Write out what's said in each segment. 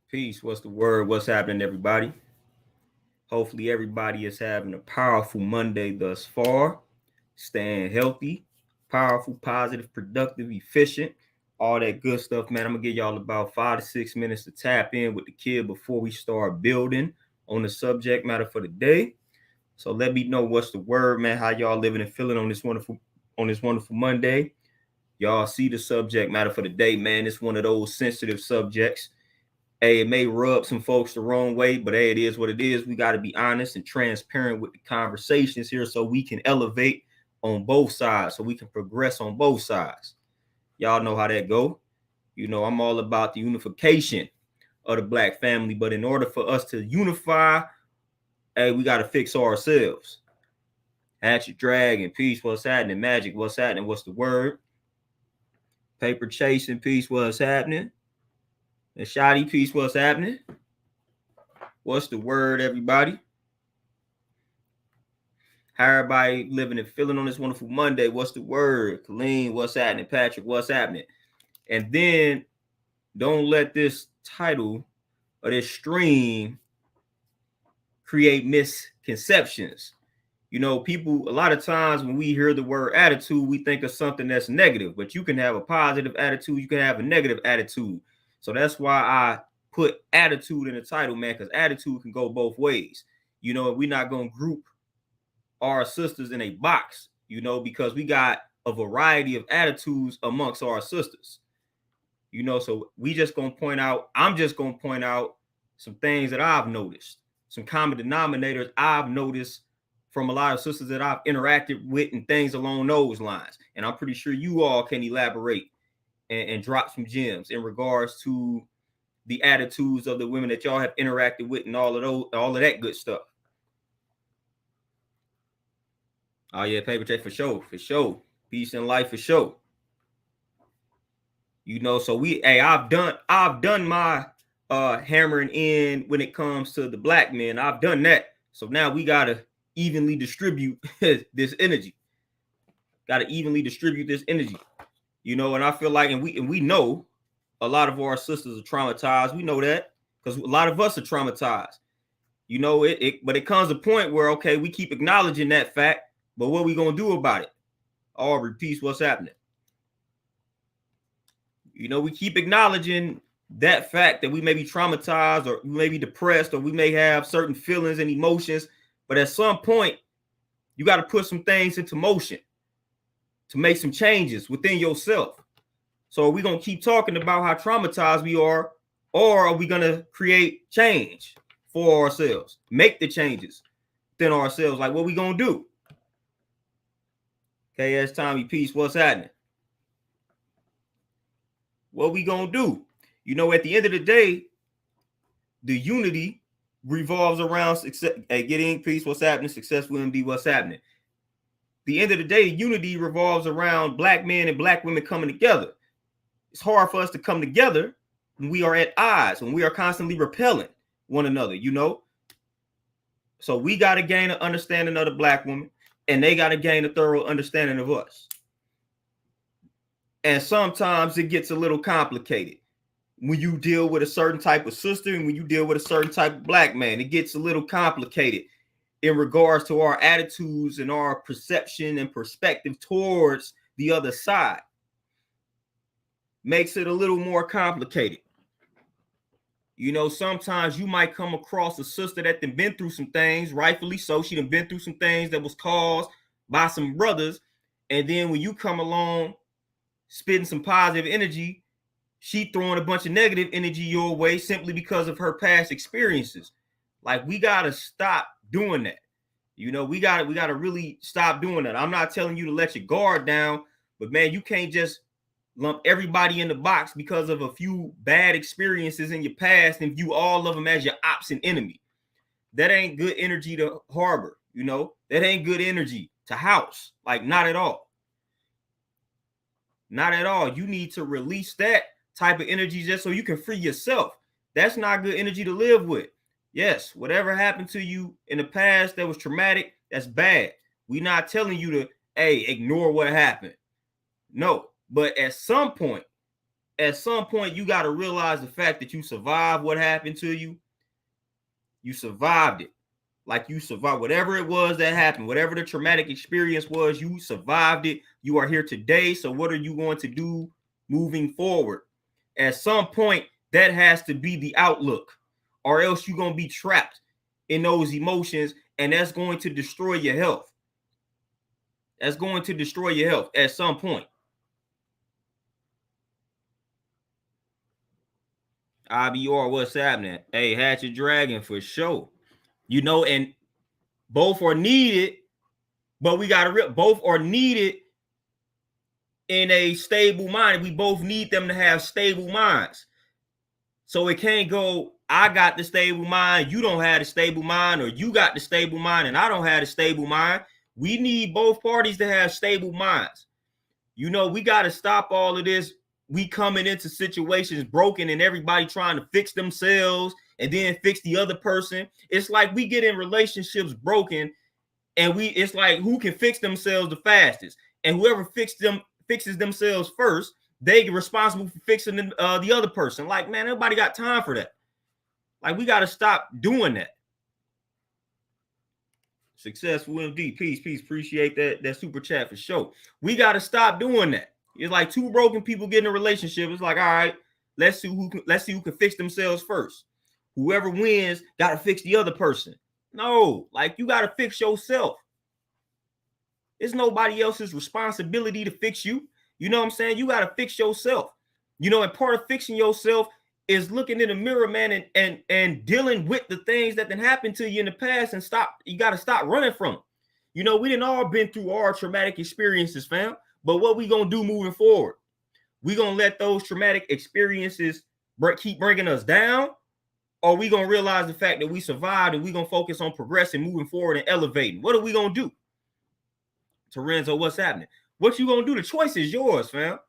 Peace. What's the word? What's happening, everybody? Hopefully, everybody is having a powerful Monday thus far. Staying healthy, powerful, positive, productive, efficient, all that good stuff, man. I'm gonna give y'all about 5 to 6 minutes to tap in with the kid before we start building on the subject matter for the day. So let me know what's the word, man. How y'all living and feeling on this wonderful Monday? Y'all see the subject matter for the day, man. It's one of those sensitive subjects. Hey, it may rub some folks the wrong way, but hey, it is what it is. We got to be honest and transparent with the conversations here so we can elevate on both sides, so we can progress on both sides. Y'all know how that go. I'm all about the unification of the black family, but in order for us to unify, hey, we got to fix ourselves. Hatchet Dragon, peace, what's happening? Magic, what's happening? What's the word? Paper chasing, peace, what's happening? And Shoddy, peace, what's happening? What's the word, everybody? How everybody living and feeling on this wonderful Monday? What's the word? Colleen, what's happening? Patrick, what's happening? And then don't let this title or this stream create misconceptions. People, a lot of times when we hear the word attitude, we think of something that's negative, but you can have a positive attitude, you can have a negative attitude. So that's why I put attitude in the title, man, because attitude can go both ways. We're not going to group our sisters in a box, because we got a variety of attitudes amongst our sisters. So we just going to point out, I'm just going to point out some things that I've noticed, some common denominators I've noticed from a lot of sisters that I've interacted with and things along those lines. And I'm pretty sure you all can elaborate and drop some gems in regards to the attitudes of the women that y'all have interacted with and all of that good stuff. Oh yeah, paper check for sure. Peace and life for sure. So I've done my hammering in when it comes to the black men. I've done that. So now we gotta evenly distribute this energy. And I feel like, and we know a lot of our sisters are traumatized. We know that because a lot of us are traumatized. But it comes a point where, okay, we keep acknowledging that fact, but what are we gonna do about it? Aubrey, peace, what's happening? We keep acknowledging that fact that we may be traumatized or we may be depressed or we may have certain feelings and emotions, but at some point, you got to put some things into motion to make some changes within yourself. So are we going to keep talking about how traumatized we are, or are we going to create change for ourselves, make the changes within ourselves? Like, what we going to do? KS Tommy, peace, what's happening? What we going to do? At the end of the day, the unity revolves around success. Hey, getting peace, what's happening? Successful MD, what's happening? The end of the day, unity revolves around black men and black women coming together. It's hard for us to come together when we are at odds, when we are constantly repelling one another, So we got to gain an understanding of the black woman, and they got to gain a thorough understanding of us. And sometimes it gets a little complicated when you deal with a certain type of sister and when you deal with a certain type of black man. It gets a little complicated in regards to our attitudes and our perception and perspective towards the other side. Makes it a little more complicated. Sometimes you might come across a sister that done been through some things, rightfully so. She done been through some things that was caused by some brothers. And then when you come along spitting some positive energy, she throwing a bunch of negative energy your way simply because of her past experiences. Like, we got to stop doing that. We got to really stop doing that. I'm not telling you to let your guard down, but man, you can't just lump everybody in the box because of a few bad experiences in your past and view all of them as your ops and enemy. That ain't good energy to harbor. That ain't good energy to house. Like, not at all. Not at all. You need to release that type of energy just so you can free yourself. That's not good energy to live with. Yes, whatever happened to you in the past that was traumatic, that's bad. We're not telling you to, ignore what happened. No, but at some point, at some point, you got to realize the fact that you survived what happened to you. You survived it. Like you survived whatever it was that happened, whatever the traumatic experience was, you survived it. You are here today. So what are you going to do moving forward? At some point, that has to be the outlook, or else you're going to be trapped in those emotions, and that's going to destroy your health. That's going to destroy your health at some point. IBR, what's happening? Hey, Hatchet Dragon for sure. You know, and both are needed, but we got to both are needed in a stable mind. We both need them to have stable minds. So it can't go, I got the stable mind, you don't have the stable mind, or you got the stable mind and I don't have the stable mind. We need both parties to have stable minds. You know, we got to stop all of this. We coming into situations broken and everybody trying to fix themselves and then fix the other person. It's like we get in relationships broken, and it's like who can fix themselves the fastest, and whoever fixes themselves first, they get responsible for fixing the other person. Like, man, nobody got time for that. Like, we got to stop doing that. Successful MD, peace. Appreciate that super chat for sure. We got to stop doing that. It's like two broken people getting a relationship. It's like, all right, let's see who can fix themselves first. Whoever wins got to fix the other person. No, like, you got to fix yourself. It's nobody else's responsibility to fix you. You know what I'm saying? You got to fix yourself. You know, and part of fixing yourself is looking in the mirror, man, and dealing with the things that then happened to you in the past, and you got to stop running from them. You know, we didn't all been through our traumatic experiences, fam. But what we going to do moving forward? We going to let those traumatic experiences keep bringing us down? Or we going to realize the fact that we survived, and we going to focus on progressing, moving forward, and elevating? What are we going to do? Terenzo, what's happening? What you going to do? The choice is yours, fam.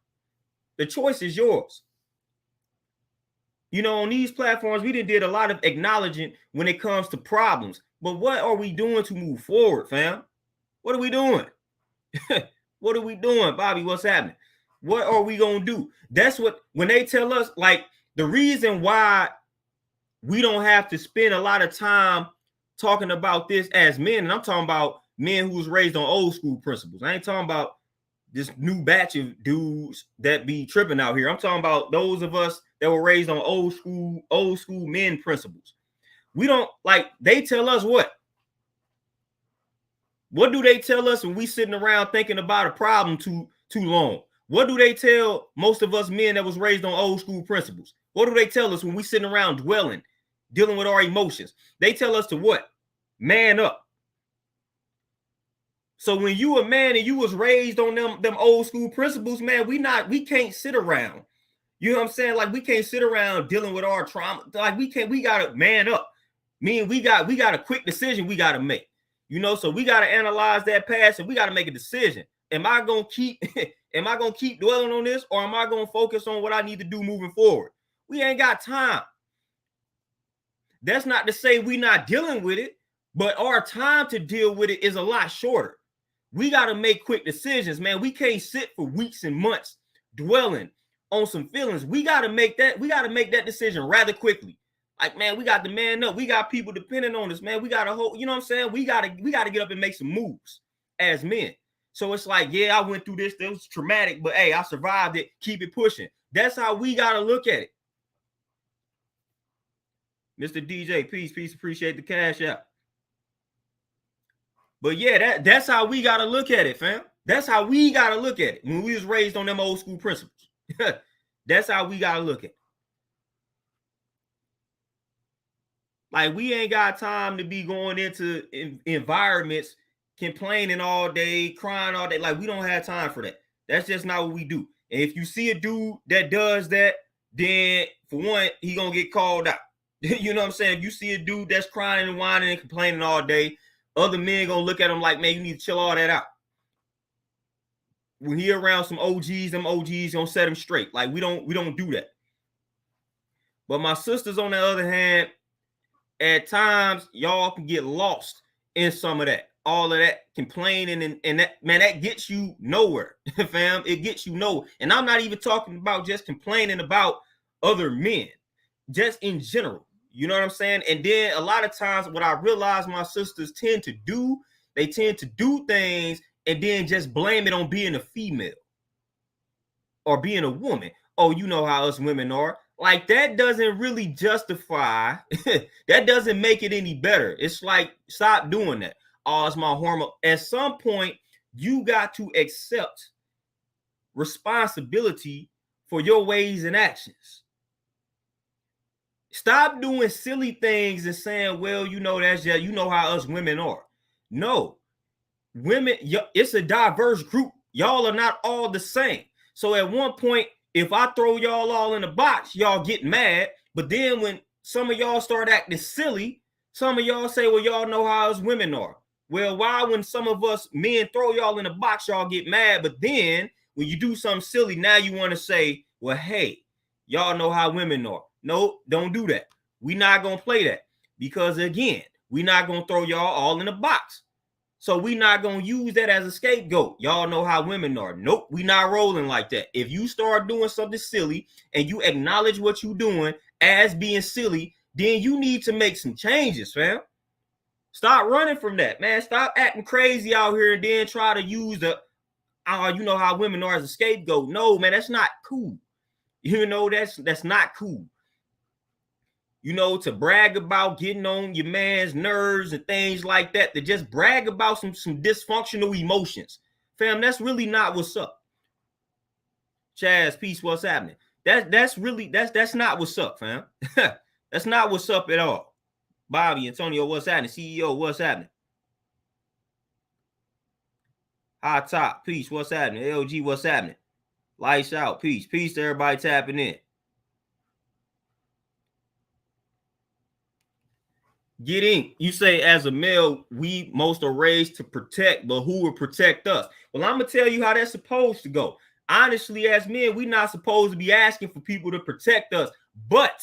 The choice is yours. You know, on these platforms, we did a lot of acknowledging when it comes to problems. But what are we doing to move forward, fam? What are we doing? What are we doing, Bobby? What's happening? What are we going to do? That's what, when they tell us, like, the reason why we don't have to spend a lot of time talking about this as men, and I'm talking about men who was raised on old school principles. I ain't talking about this new batch of dudes that be tripping out here. I'm talking about those of us that were raised on old school men principles. We don't, like, they tell us what? What do they tell us when we sitting around thinking about a problem too long? What do they tell most of us men that was raised on old school principles? What do they tell us when we sitting around dwelling, dealing with our emotions? They tell us to what? Man up. So when you a man and you was raised on them old school principles, man, we can't sit around. You know what I'm saying? Like, we can't sit around dealing with our trauma. Like, we gotta man up. We got a quick decision we gotta make. You know, so we got to analyze that past, and we got to make a decision. Am I going to keep dwelling on this, or am I going to focus on what I need to do moving forward? We ain't got time. That's not to say we're not dealing with it, but our time to deal with it is a lot shorter. We got to make quick decisions, man. We can't sit for weeks and months dwelling on some feelings. We got to make that decision rather quickly. Like, man, we got to man up. We got people depending on us, man. We got to hold, you know what I'm saying? We got to get up and make some moves as men. So it's like, yeah, I went through this. It was traumatic, but hey, I survived it. Keep it pushing. That's how we got to look at it. Mr. DJ, peace. Appreciate the cash out. But yeah, that's how we got to look at it, fam. That's how we got to look at it when we was raised on them old school principles. That's how we got to look at it. Like, we ain't got time to be going into environments complaining all day, crying all day. Like, we don't have time for that. That's just not what we do. And if you see a dude that does that, then for one, he gonna get called out. You know what I'm saying? If you see a dude that's crying and whining and complaining all day, other men gonna look at him like, man, you need to chill all that out. When he around some OGs, them OGs gonna set him straight. Like, we don't do that. But my sisters, on the other hand, at times, y'all can get lost in some of that. all of that complaining and that, man, that gets you nowhere, fam. It gets you nowhere. And I'm not even talking about just complaining about other men, just in general. You know what I'm saying? And then a lot of times what I realize my sisters tend to do, they tend to do things and then just blame it on being a female or being a woman. Oh, you know how us women are. Like, that doesn't really justify, that doesn't make it any better. It's like, stop doing that. Oh, it's my hormone. At some point, you got to accept responsibility for your ways and actions. Stop doing silly things and saying, well, you know, that's just, you know how us women are. No, women, it's a diverse group. Y'all are not all the same. So at one point, if I throw y'all all in a box, y'all get mad. But then when some of y'all start acting silly, some of y'all say, well, y'all know how us women are. Well, why when some of us men throw y'all in a box, y'all get mad? But then when you do something silly, now you want to say, well, hey, y'all know how women are. No, don't do that. We're not going to play that. Because again, we're not going to throw y'all all in a box. So we're not going to use that as a scapegoat. Y'all know how women are. Nope, we're not rolling like that. If you start doing something silly and you acknowledge what you're doing as being silly, then you need to make some changes, fam. Stop running from that, man. Stop acting crazy out here and then try to use the, you know how women are as a scapegoat. No, man, that's not cool. You know, that's not cool. You know, to brag about getting on your man's nerves and things like that, to just brag about some dysfunctional emotions. Fam, that's really not what's up. Chaz, peace, what's happening? That's not what's up, fam. That's not what's up at all. Bobby, Antonio, what's happening? CEO, what's happening? High top, peace, what's happening? LG, what's happening? Lights out, peace. Peace to everybody tapping in. Getting, you say as a male, we most are raised to protect, but who will protect us? Well, I'm gonna tell you how that's supposed to go. Honestly, as men, we're not supposed to be asking for people to protect us, but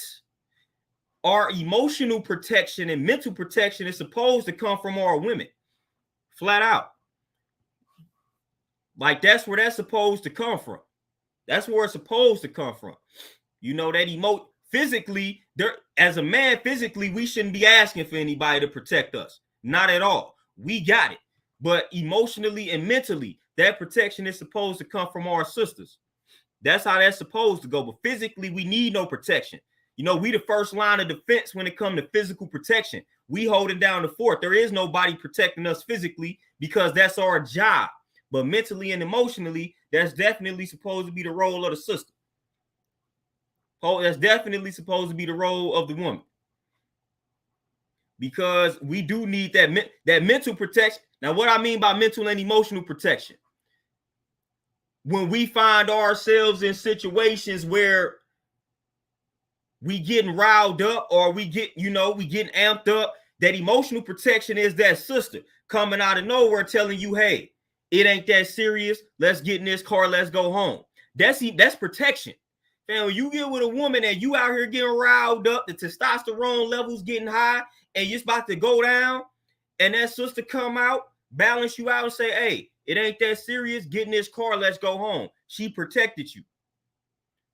our emotional protection and mental protection is supposed to come from our women. Flat out. Like, that's where that's supposed to come from. That's where it's supposed to come from. You know, that physically, there, as a man, physically, we shouldn't be asking for anybody to protect us. Not at all. We got it. But emotionally and mentally, that protection is supposed to come from our sisters. That's how that's supposed to go. But physically, we need no protection. You know, we the first line of defense when it comes to physical protection. We holding down the fort. There is nobody protecting us physically because that's our job. But mentally and emotionally, that's definitely supposed to be the role of the sister. Oh, that's definitely supposed to be the role of the woman. Because we do need that mental protection. Now, what I mean by mental and emotional protection, when we find ourselves in situations where we getting riled up or we getting amped up, that emotional protection is that sister coming out of nowhere telling you, hey, it ain't that serious. Let's get in this car. Let's go home. That's protection. And when you get with a woman and you out here getting riled up, the testosterone levels getting high, and you're about to go down, and that sister come out, balance you out, and say, hey, it ain't that serious. Get in this car. Let's go home. She protected you.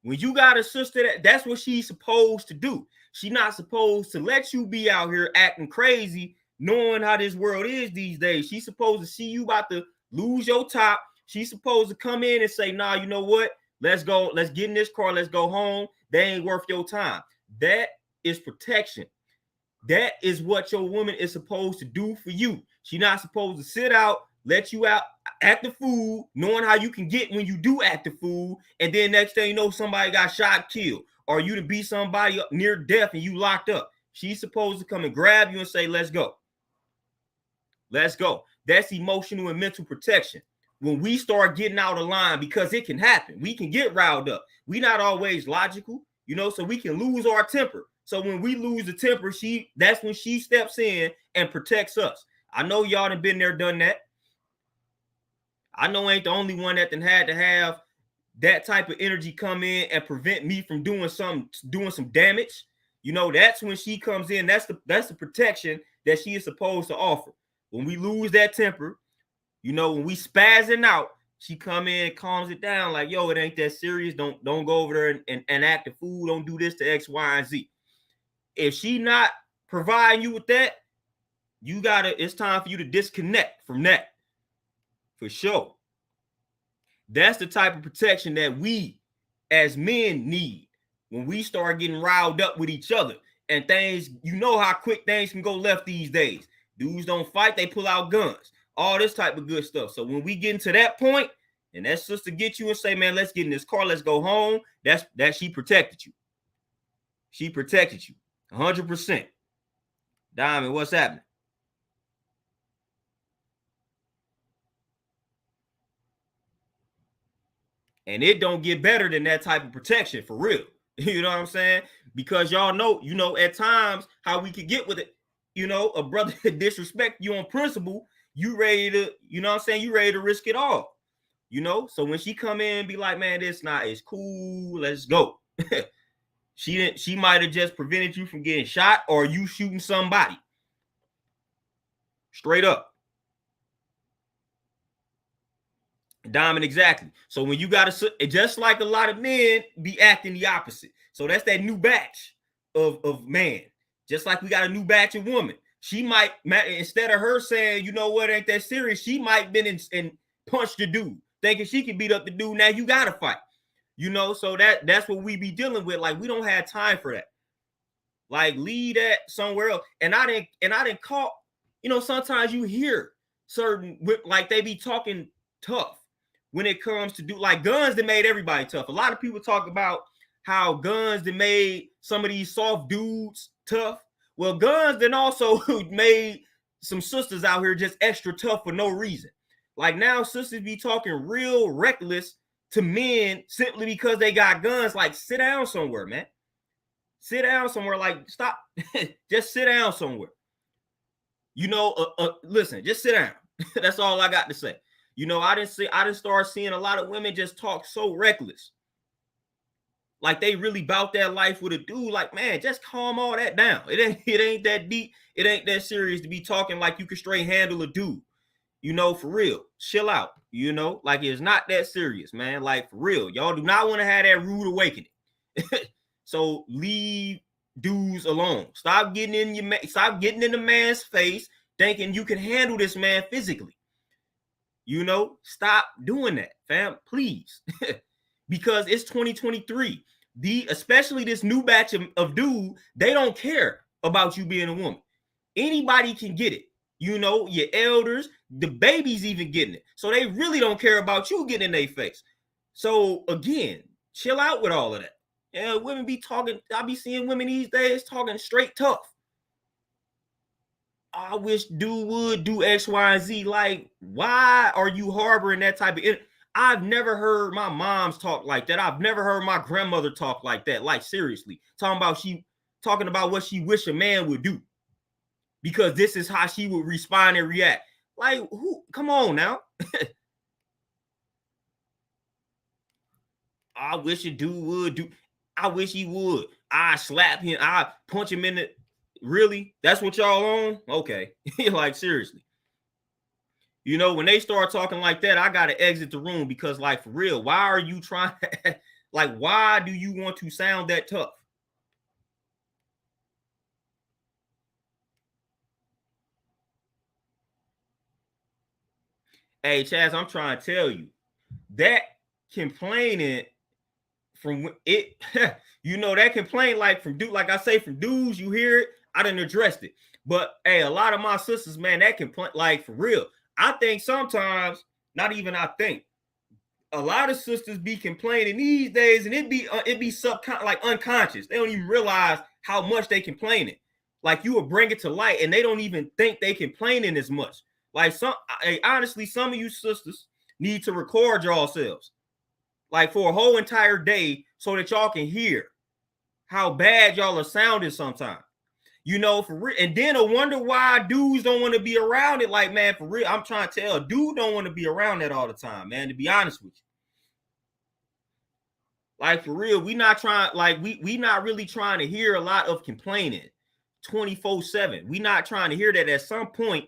When you got a sister, that's what she's supposed to do. She's not supposed to let you be out here acting crazy, knowing how this world is these days. She's supposed to see you about to lose your top. She's supposed to come in and say, nah, you know what? Let's go. Let's get in this car. Let's go home. They ain't worth your time. That is protection. That is what your woman is supposed to do for you. She's not supposed to sit out, let you out, act the fool, knowing how you can get when you do act the fool, and then next thing you know, somebody got shot, killed, or you to be somebody near death and you locked up. She's supposed to come and grab you and say, let's go. Let's go. That's emotional and mental protection. When we start getting out of line, because it can happen. We can get riled up. We're not always logical, so we can lose our temper. So when we lose the temper, that's when she steps in and protects us. I know y'all done been there, done that. I know I ain't the only one that had to have that type of energy come in and prevent me from doing some damage. That's when she comes in. That's the protection that she is supposed to offer. when we lose that temper, when we spazzing out, she come in, calms it down, like, yo, it ain't that serious. Don't go over there and act a fool. Don't do this to X, Y, and Z. If she not providing you with that, it's time for you to disconnect from that. For sure. That's the type of protection that we as men need when we start getting riled up with each other. And things, how quick things can go left these days. Dudes don't fight, they pull out guns. All this type of good stuff. So when we get into that point, and that sister get you and say, man, let's get in this car, let's go home, that she protected you. She protected you 100%. Diamond, what's happening? And it don't get better than that type of protection, for real. You know what I'm saying? Because y'all know, at times how we could get with it. A brother disrespect you on principle, you ready to, you ready to risk it all. So when she come in and be like, man, it's cool, let's go. She might have just prevented you from getting shot or you shooting somebody. Straight up. Diamond, exactly. So when you got to, just like a lot of men be acting the opposite. So that's that new batch of man. Just like we got a new batch of woman. She might, instead of her saying, you know what, ain't that serious, she might been and punched the dude, thinking she can beat up the dude. Now you got to fight. So that's what we be dealing with. Like, we don't have time for that. Like, leave that somewhere else. And I didn't call, sometimes you hear certain, like, they be talking tough when it comes to like guns that made everybody tough. A lot of people talk about how guns that made some of these soft dudes tough. Well, guns then also made some sisters out here just extra tough for no reason. Like, now sisters be talking real reckless to men simply because they got guns. Like, sit down somewhere, man. Sit down somewhere. Like, stop. Just sit down somewhere. Listen, just sit down. That's all I got to say. I didn't start seeing a lot of women just talk so reckless. Like, they really bout that life with a dude. Like, man, just calm all that down. It ain't that deep. It ain't that serious to be talking like you can straight handle a dude. For real. Chill out. Like, it's not that serious, man. Like, for real. Y'all do not want to have that rude awakening. So leave dudes alone. Stop getting in the man's face thinking you can handle this man physically. Stop doing that, fam, please. Because it's 2023. Especially this new batch of dude, they don't care about you being a woman. Anybody can get it. Your elders, the babies even getting it. So they really don't care about you getting in their face. So again, chill out with all of that. Yeah, women be talking. I be seeing women these days talking straight tough. I wish dude would do X, Y, and Z. Like, why are you harboring that type of... I've never heard my moms talk like that. I've never heard my grandmother talk like that. Like, seriously. Talking about what she wish a man would do. Because this is how she would respond and react. Like, who? Come on now. I wish a dude would do... I wish he would. I slap him. I punch him in the... Really? That's what y'all on? Okay. Like, seriously. When they start talking like that, I got to exit the room because, like, for real, why are you trying? Like, why do you want to sound that tough? Hey, Chaz, I'm trying to tell you that complaining from it, that complaint, like, from dudes, you hear it. I done addressed it. But hey, a lot of my sisters, man, that complain, like, for real. I think sometimes, not even I think, a lot of sisters be complaining these days, and it be like unconscious. They don't even realize how much they complaining. Like, you will bring it to light, and they don't even think they complaining as much. Like, honestly, some of you sisters need to record yourselves, like, for a whole entire day, so that y'all can hear how bad y'all are sounding sometimes. For real. And then I wonder why dudes don't want to be around it. Like, man, for real, I'm trying to tell, dude don't want to be around that all the time, man, to be honest with you. Like, for real, we not really trying to hear a lot of complaining 24/7. We not trying to hear that. At some point,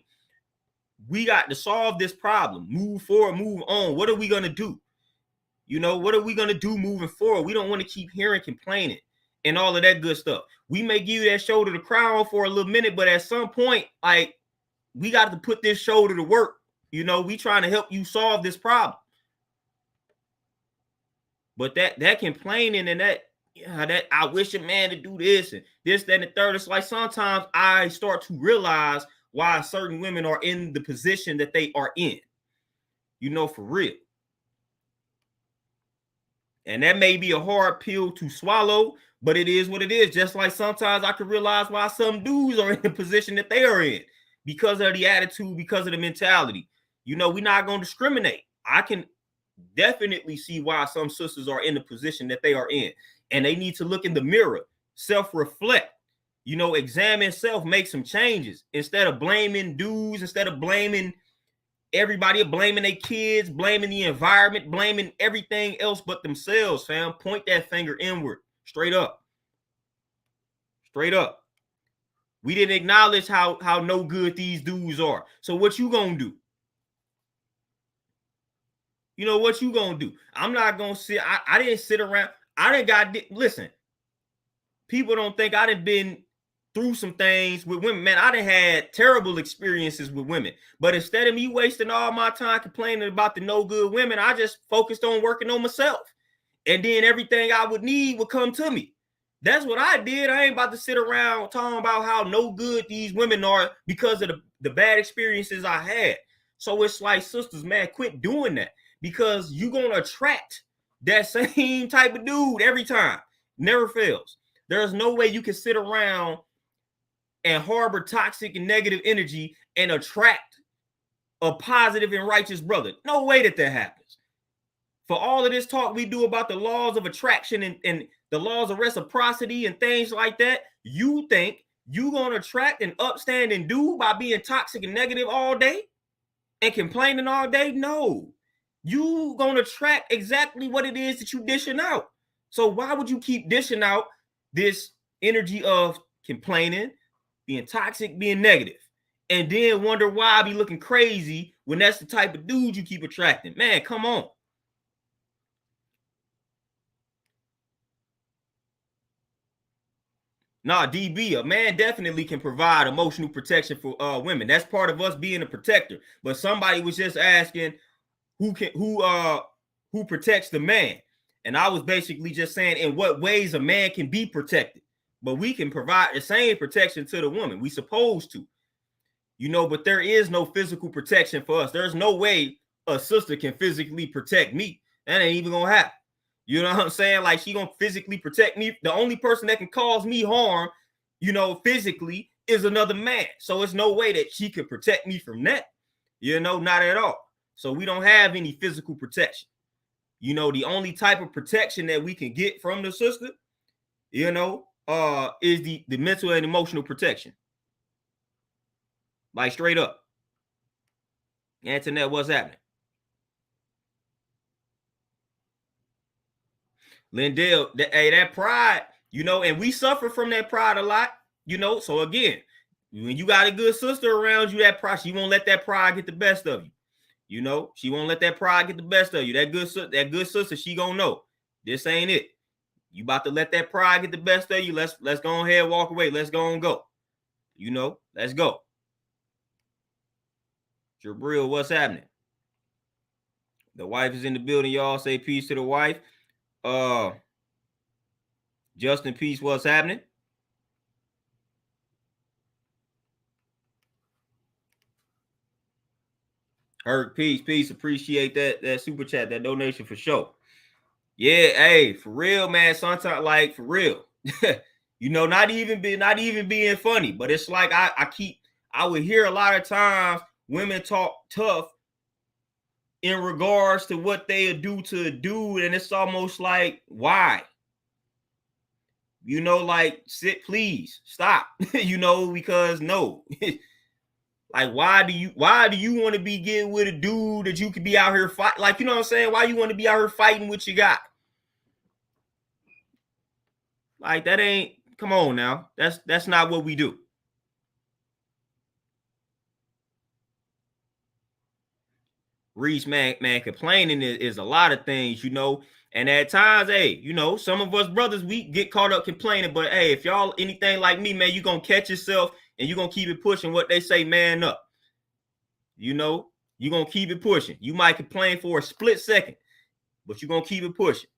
We got to solve this problem. Move forward, move on. What are we going to do? You know, what are we going to do moving forward? We don't want to keep hearing complaining and all of that good stuff. We may give you that shoulder to cry on for a little minute, but at some point, like, we got to put this shoulder to work. You know, we trying to help you solve this problem. But that complaining and that I wish a man to do this and this, that, and the third. It's like sometimes I start to realize why certain women are in the position that they are in. You know, for real. And that may be a hard pill to swallow, but it is what it is. Just like sometimes I can realize why some dudes are in the position that they are in because of the attitude, because of the mentality. You know, we're not going to discriminate. I can definitely see why some sisters are in the position that they are in. And they need to look in the mirror, self-reflect, you know, examine self, make some changes. Instead of blaming dudes, instead of blaming everybody, blaming their kids, blaming the environment, blaming everything else but themselves, fam. Point that finger inward, straight up. Straight up. We didn't acknowledge how no good these dudes are. So what you gonna do? You know what you gonna do? I'm not gonna sit. I didn't sit around. I didn't got listen. People don't think I done been through some things with women. Man, I done had terrible experiences with women. But instead of me wasting all my time complaining about the no good women, I just focused on working on myself. And then everything I would need would come to me. That's what I did. I ain't about to sit around talking about how no good these women are because of the bad experiences I had. So it's like, sisters, man, quit doing that because you're going to attract that same type of dude every time. Never fails. There's no way you can sit around and harbor toxic and negative energy and attract a positive and righteous brother. No way that happens. For all of this talk we do about the laws of attraction and the laws of reciprocity and things like that, you think you're going to attract an upstanding dude by being toxic and negative all day and complaining all day? No. You going to attract exactly what it is that you dishing out. So why would you keep dishing out this energy of complaining, being toxic, being negative, and then wonder why I be looking crazy when that's the type of dude you keep attracting? Man, come on. Nah, DB, a man definitely can provide emotional protection for women. That's part of us being a protector. But somebody was just asking who protects the man. And I was basically just saying in what ways a man can be protected. But we can provide the same protection to the woman. We supposed to. You know, but there is no physical protection for us. There's no way a sister can physically protect me. That ain't even gonna happen. You know what I'm saying? Like, she gonna physically protect me. The only person that can cause me harm, you know, physically is another man. So it's no way that she could protect me from that. You know, not at all. So we don't have any physical protection. You know, the only type of protection that we can get from the sister, you know, is the mental and emotional protection. Like, straight up. Antoinette, what's happening? Lindell, that pride, you know, and we suffer from that pride a lot, you know. So again, when you got a good sister around you, that pride, she won't let that pride get the best of you. You know, she won't let that pride get the best of you. That good sister, she gonna know this ain't it. You about to let that pride get the best of you. Let's go ahead and walk away. Let's go and go. You know, let's go. Jabril, what's happening? The wife is in the building. Y'all say peace to the wife. Justin, peace. What's happening? Herc, peace. Appreciate that super chat, that donation for sure. Yeah, hey, for real, man. Sometimes, like, for real. You know, not even being funny, but it's like I would hear a lot of times women talk tough in regards to what they do to a dude, and it's almost like, why? You know, like, sit, please stop. You know, because no. Like, why do you want to be getting with a dude that you could be out here fight? Like, you know what I'm saying? Why you want to be out here fighting what you got? Like, that ain't, come on now. That's not what we do. Reese, man, complaining is a lot of things, and at times, hey, some of us brothers, we get caught up complaining, but hey, if y'all anything like me, man, you're going to catch yourself and you're going to keep it pushing. What they say, man up. You're going to keep it pushing. You might complain for a split second, but you're going to keep it pushing.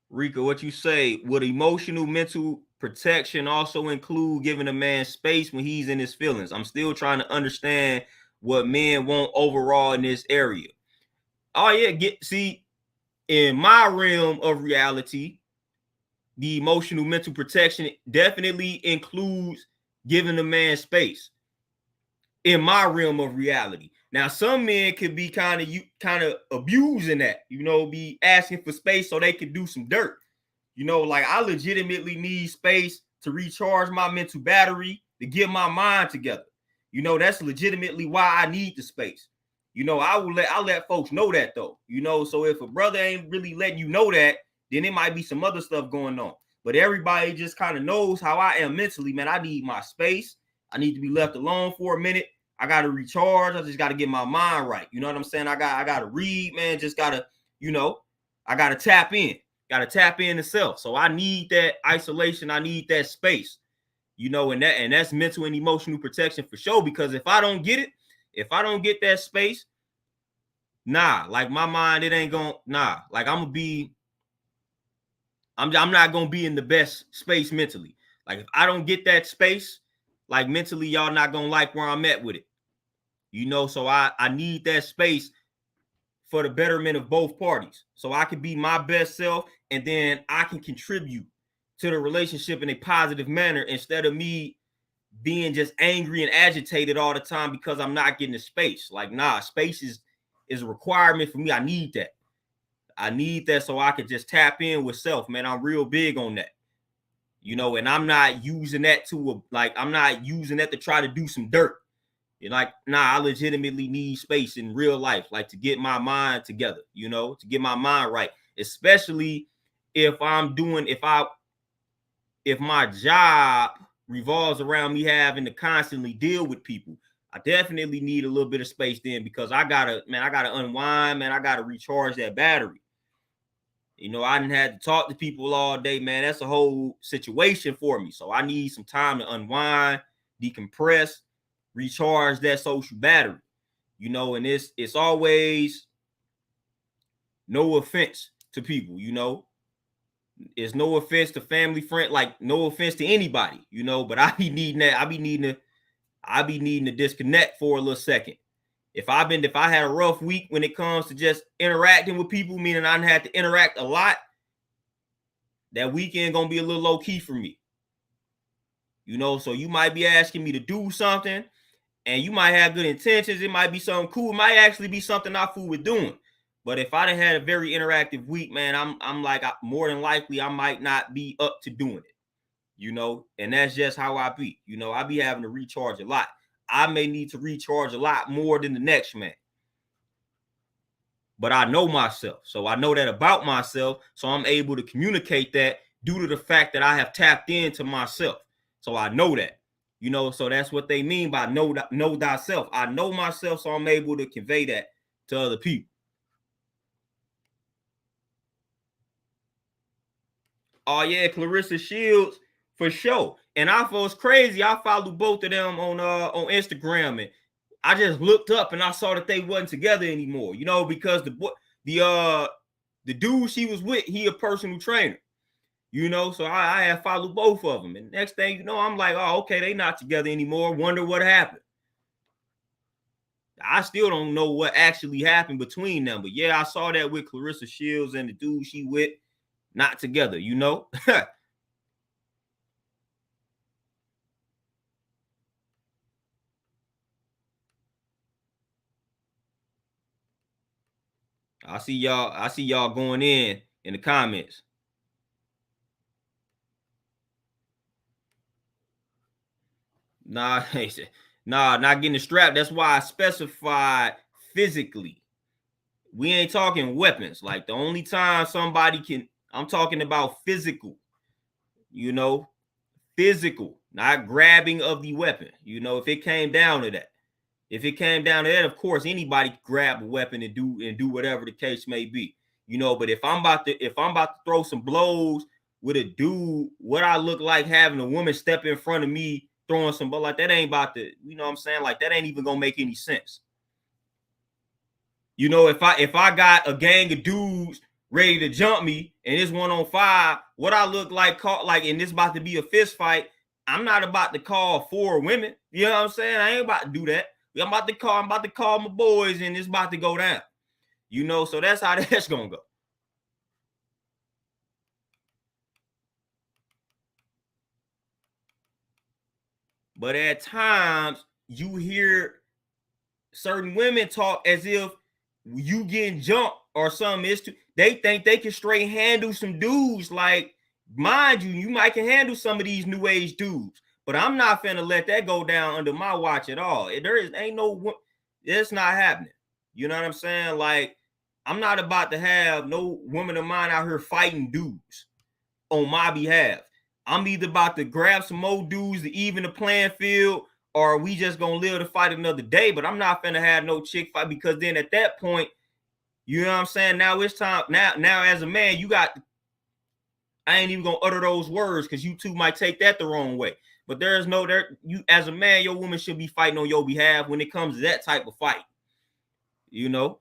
Rika, what you say? Would emotional, mental protection also include giving a man space when he's in his feelings? I'm still trying to understand what men want overall in this area. Oh yeah, see, in my realm of reality, the emotional, mental protection definitely includes giving a man space. In my realm of reality. Now, some men could be kind of abusing that, be asking for space so they could do some dirt. Like I legitimately need space to recharge my mental battery, to get my mind together. That's legitimately why I need the space. I'll let folks know that though. So if a brother ain't really letting you know that, then it might be some other stuff going on. But everybody just kind of knows how I am mentally, man. I need my space. I need to be left alone for a minute. I got to recharge. I just got to get my mind right. You know what I'm saying? I got to read, man. Just got to, I got to tap in. Got to tap into self. So I need that isolation. I need that space, and that's mental and emotional protection for sure. Because if I don't get it, if I don't get that space, like my mind, it ain't going, like I'm not going to be in the best space mentally. Like if I don't get that space, like mentally, y'all not going to like where I'm at with it. So I need that space for the betterment of both parties. So I can be my best self and then I can contribute to the relationship in a positive manner instead of me being just angry and agitated all the time because I'm not getting the space. Like, space is a requirement for me. I need that. I need that so I can just tap in with self, man. I'm real big on that. And I'm not using that I'm not using that to try to do some dirt. You're like, I legitimately need space in real life, like to get my mind together, to get my mind right, especially if my job revolves around me having to constantly deal with people. I definitely need a little bit of space then because I gotta unwind, man. I gotta recharge that battery. I didn't have to talk to people all day, man. That's a whole situation for me. So I need some time to unwind, decompress, recharge that social battery, and it's always no offense to people, it's no offense to family, friend, like no offense to anybody, but I be needing to disconnect for a little second. If I had a rough week when it comes to just interacting with people, meaning I had to interact a lot, that weekend gonna be a little low key for me. So you might be asking me to do something and you might have good intentions. It might be something cool. It might actually be something I fool with doing. But if I done had a very interactive week, man, I'm like, more than likely I might not be up to doing it, and that's just how I be. I be having to recharge a lot. I may need to recharge a lot more than the next man. But I know myself. So I know that about myself. So I'm able to communicate that due to the fact that I have tapped into myself. So I know that. So that's what they mean by know thyself. I know myself, so I'm able to convey that to other people. Oh yeah, Clarissa Shields for sure. And I was crazy. I followed both of them on Instagram, and I just looked up and I saw that they wasn't together anymore. Because the dude she was with, he a personal trainer. So I have followed both of them. And next thing I'm like, oh, okay, they not together anymore. Wonder what happened. I still don't know what actually happened between them. But yeah, I saw that with Clarissa Shields and the dude she with not together, I see y'all going in the comments. Nah, not getting strapped. That's why I specified physically. We ain't talking weapons. Like the only time somebody can, I'm talking about physical. you know, physical, not grabbing of the weapon. You know, if it came down to that. If it came down to that, of course, anybody could grab a weapon and do whatever the case may be. You know, but if I'm about to throw some blows with a dude, what I look like having a woman step in front of me throwing some, but like that ain't about to, you know what I'm saying? Like that ain't even gonna make any sense. You know, if I got a gang of dudes ready to jump me and it's 1-on-5, what I look like and this about to be a fist fight, I'm not about to call 4 women. You know what I'm saying? I ain't about to do that. I'm about to call my boys and it's about to go down. You know, so that's how that's gonna go. But at times you hear certain women talk as if you getting jumped or something. They think they can straight handle some dudes. Like, mind you might can handle some of these new age dudes, but I'm not finna let that go down under my watch at all. It's not happening. You know what I'm saying? Like, I'm not about to have no woman of mine out here fighting dudes on my behalf. I'm either about to grab some more dudes to even the playing field, or we just gonna live to fight another day. But I'm not finna have no chick fight, because then at that point, you know what I'm saying? Now it's time. Now as a man, I ain't even gonna utter those words because you two might take that the wrong way. But you as a man, your woman should be fighting on your behalf when it comes to that type of fight. You know?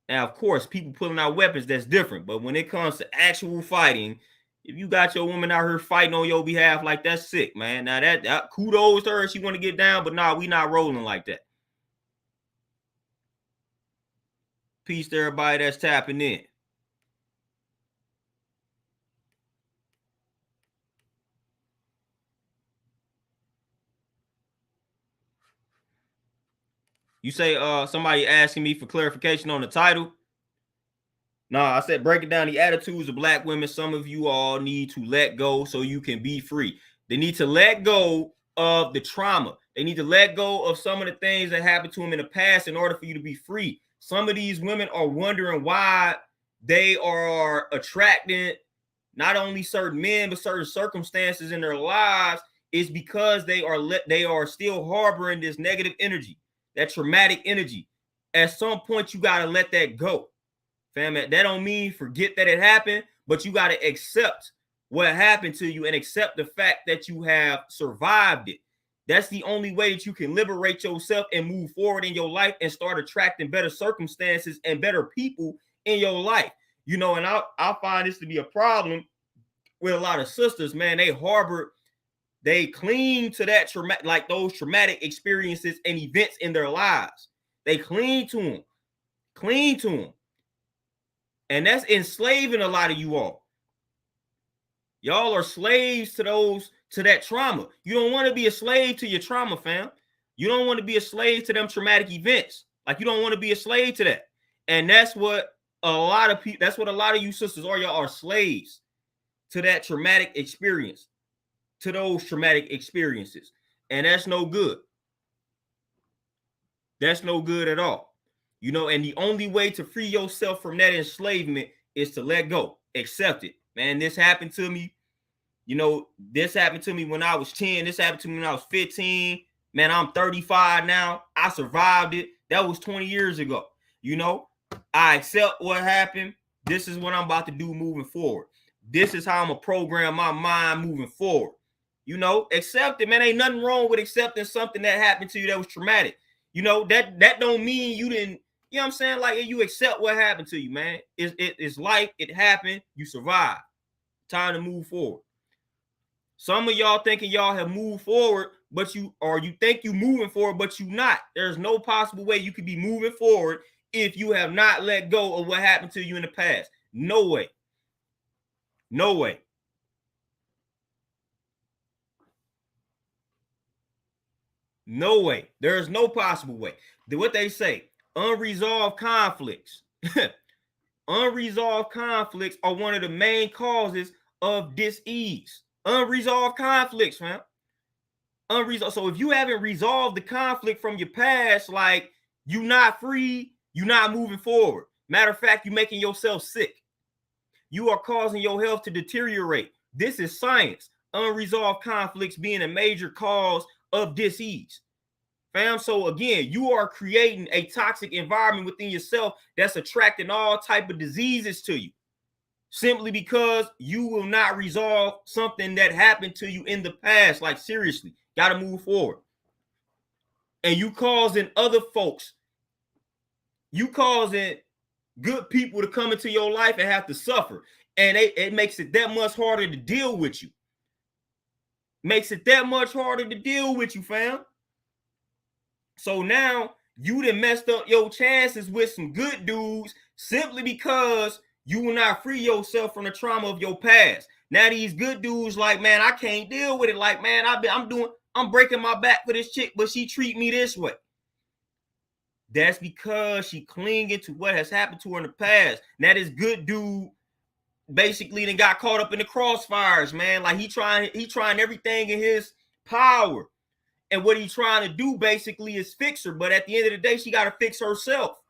Now, of course, people pulling out weapons, that's different. But when it comes to actual fighting, if you got your woman out here fighting on your behalf, like, that's sick, man. Now that kudos to her, she want to get down, but nah, we not rolling like that. Peace to everybody that's tapping in. You say somebody asking me for clarification on the title. No, I said breaking down the attitudes of black women. Some of you all need to let go so you can be free. They need to let go of the trauma. They need to let go of some of the things that happened to them in the past in order for you to be free. Some of these women are wondering why they are attracting not only certain men, but certain circumstances in their lives. Is because they are still harboring this negative energy, that traumatic energy. At some point, you got to let that go. Fam, that don't mean forget that it happened, but you got to accept what happened to you and accept the fact that you have survived it. That's the only way that you can liberate yourself and move forward in your life and start attracting better circumstances and better people in your life. You know, and I find this to be a problem with a lot of sisters, man. They cling to that those traumatic experiences and events in their lives. They cling to them. And that's enslaving a lot of you all. Y'all are slaves to that trauma. You don't want to be a slave to your trauma, fam. You don't want to be a slave to them traumatic events. Like, you don't want to be a slave to that. And that's what a lot of you sisters are. Y'all are slaves to that traumatic experience, to those traumatic experiences. And that's no good. That's no good at all. You know, and the only way to free yourself from that enslavement is to let go, accept it. Man, this happened to me. You know, this happened to me when I was 10. This happened to me when I was 15. Man, I'm 35 now. I survived it. That was 20 years ago. You know, I accept what happened. This is what I'm about to do moving forward. This is how I'm going to program my mind moving forward. You know, accept it, man. Ain't nothing wrong with accepting something that happened to you that was traumatic. You know, that don't mean you didn't. You know what I'm saying? Like, you accept what happened to you, man. It's life. It happened. You survived. Time to move forward. Some of y'all thinking y'all have moved forward, but you think you moving forward, but you not. There's no possible way you could be moving forward if you have not let go of what happened to you in the past. No way. No way. No way. There is no possible way. What they say, unresolved conflicts. Unresolved conflicts are one of the main causes of dis-ease. Unresolved conflicts, man. Unresolved. So if you haven't resolved the conflict from your past, like, you not free, you not moving forward. Matter of fact, you're making yourself sick. You are causing your health to deteriorate. This is science. Unresolved conflicts being a major cause of disease. Fam, so again, you are creating a toxic environment within yourself that's attracting all type of diseases to you, simply because you will not resolve something that happened to you in the past. Like, seriously, got to move forward. And you causing other folks, you causing good people to come into your life and have to suffer. And it makes it that much harder to deal with you. Makes it that much harder to deal with you, fam. So now you done messed up your chances with some good dudes simply because you will not free yourself from the trauma of your past. Now these good dudes like, man, I can't deal with it. Like, man, I'm breaking my back for this chick, but she treat me this way. That's because she clinging to what has happened to her in the past. Now this good dude basically then got caught up in the crossfires, man. Like he trying everything in his power. And what he's trying to do basically is fix her. But at the end of the day, she got to fix herself.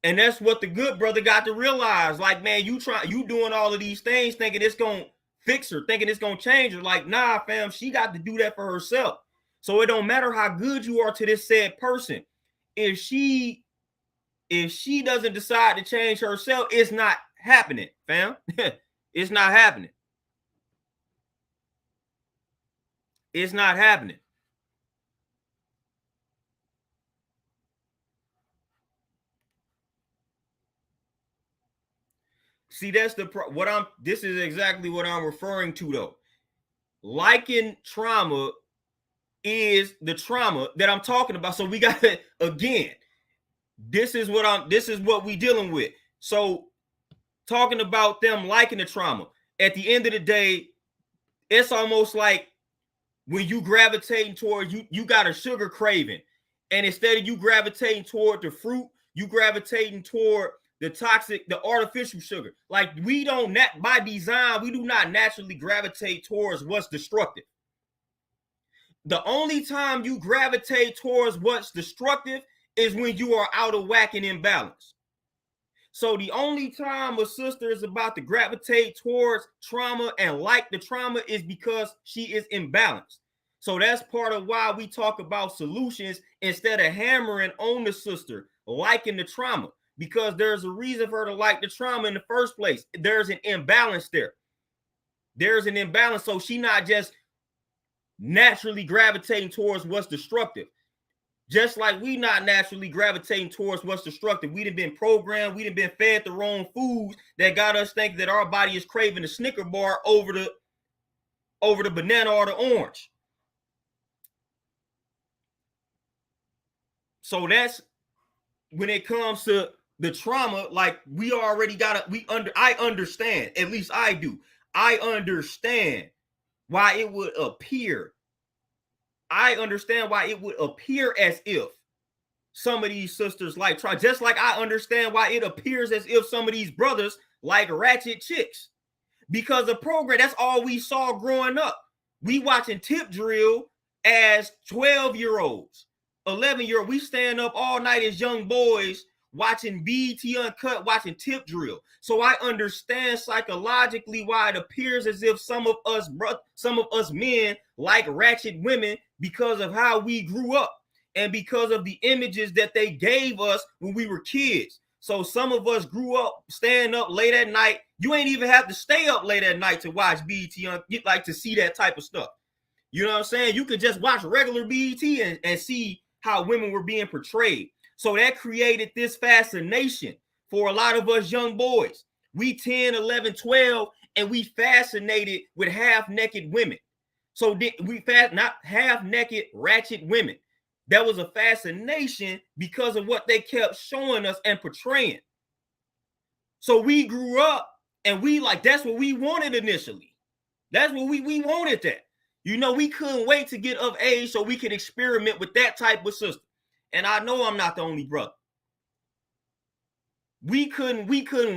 And that's what the good brother got to realize. Like, man, you doing all of these things thinking it's going to fix her, thinking it's going to change her. Like, nah, fam, she got to do that for herself. So it don't matter how good you are to this said person. If she doesn't decide to change herself, it's not happening, fam. It's not happening. It's not happening. See, that's this is exactly what I'm referring to though. Liking trauma is the trauma that I'm talking about. So we got to, again, this is what we dealing with. So talking about them liking the trauma, at the end of the day, it's almost like when you gravitating toward, you got a sugar craving, and instead of you gravitating toward the fruit, you gravitating toward the artificial sugar. Like, we don't, by design, we do not naturally gravitate towards what's destructive. The only time you gravitate towards what's destructive is when you are out of whack and imbalance. So the only time a sister is about to gravitate towards trauma and like the trauma is because she is imbalanced. So that's part of why we talk about solutions instead of hammering on the sister liking the trauma, because there's a reason for her to like the trauma in the first place. There's an imbalance there. There's an imbalance. So she not just naturally gravitating towards what's destructive. Just like we not naturally gravitating towards what's destructive. We'd have been programmed, we'd have been fed the wrong foods that got us thinking that our body is craving the Snicker bar over the banana or the orange. So that's when it comes to the trauma, like I understand, at least I do. I understand why it would appear. I understand why it would appear as if some of these sisters like try, just like I understand why it appears as if some of these brothers like ratchet chicks. Because the program, that's all we saw growing up. We watching Tip Drill as 12-year-olds, 11-year-olds. We stand up all night as young boys watching BET Uncut, watching Tip Drill. So I understand psychologically why it appears as if some of us men like ratchet women because of how we grew up and because of the images that they gave us when we were kids. So some of us grew up staying up late at night. You ain't even have to stay up late at night to watch BET, like to see that type of stuff. You know what I'm saying? You could just watch regular BET and see how women were being portrayed. So that created this fascination for a lot of us young boys. We 10, 11, 12, and we fascinated with half-naked women. So not half-naked ratchet women. That was a fascination because of what they kept showing us and portraying. So we grew up and we like, that's what we wanted initially. That's what we wanted that. You know, we couldn't wait to get of age so we could experiment with that type of system. And I know I'm not the only brother. We couldn't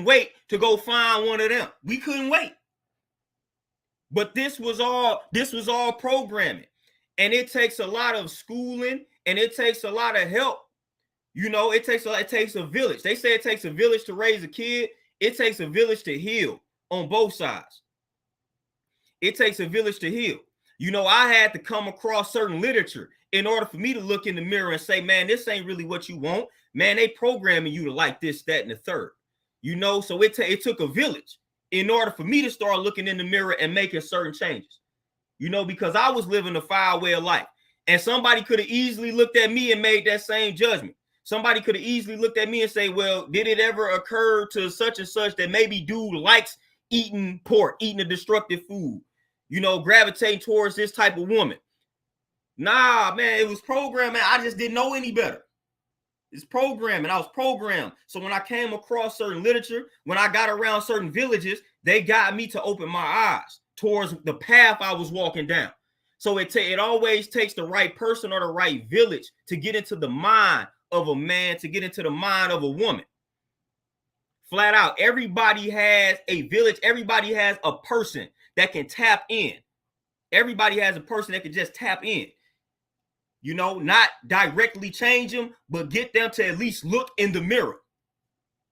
wait to go find one of them. We couldn't wait. But this was all programming. And it takes a lot of schooling and it takes a lot of help. You know, it takes a village. They say it takes a village to raise a kid. It takes a village to heal. on both sides. It takes a village to heal. You know, I had to come across certain literature in order for me to look in the mirror and say, man, this ain't really what you want. Man, they programming you to like this, that, and the third. You know, so it took a village in order for me to start looking in the mirror and making certain changes. You know, because I was living a foul way of life. And somebody could have easily looked at me and made that same judgment. Somebody could have easily looked at me and say, well, did it ever occur to such and such that maybe dude likes eating pork, eating a destructive food, you know, gravitating towards this type of woman? Nah, man, it was programming. I just didn't know any better. It's programming. I was programmed. So when I came across certain literature, when I got around certain villages, they got me to open my eyes towards the path I was walking down. So it always takes the right person or the right village to get into the mind of a man, to get into the mind of a woman. Flat out, everybody has a village. Everybody has a person that can tap in. Everybody has a person that can just tap in. You know, not directly change them, but get them to at least look in the mirror.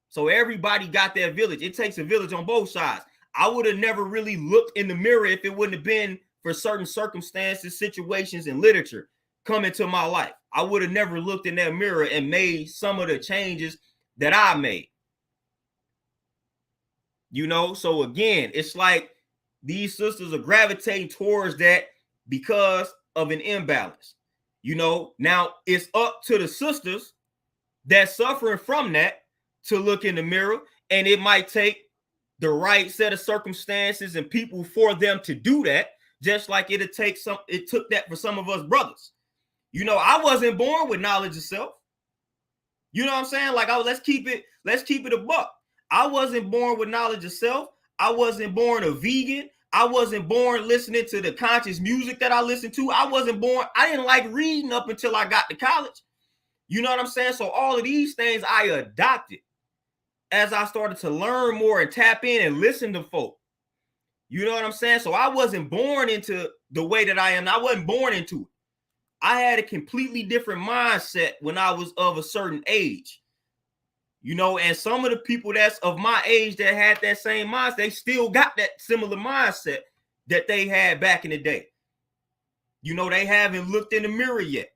So everybody got their village. It takes a village on both sides. I would have never really looked in the mirror if it wouldn't have been for certain circumstances, situations, and literature come into my life. I would have never looked in that mirror and made some of the changes that I made. You know, so again, it's like these sisters are gravitating towards that because of an imbalance. You know, now it's up to the sisters that's suffering from that to look in the mirror, and it might take the right set of circumstances and people for them to do that, just like it took that for some of us brothers. You know, I wasn't born with knowledge of self. You know what I'm saying? Like, let's keep it a buck. I wasn't born with knowledge of self. I wasn't born a vegan. I wasn't born listening to the conscious music that I listened to. I didn't like reading up until I got to college. You know what I'm saying? So all of these things I adopted as I started to learn more and tap in and listen to folk. You know what I'm saying? So I wasn't born into the way that I am. I wasn't born into it. I had a completely different mindset when I was of a certain age. You know, and some of the people that's of my age that had that same mindset, they still got that similar mindset that they had back in the day. You know, they haven't looked in the mirror yet.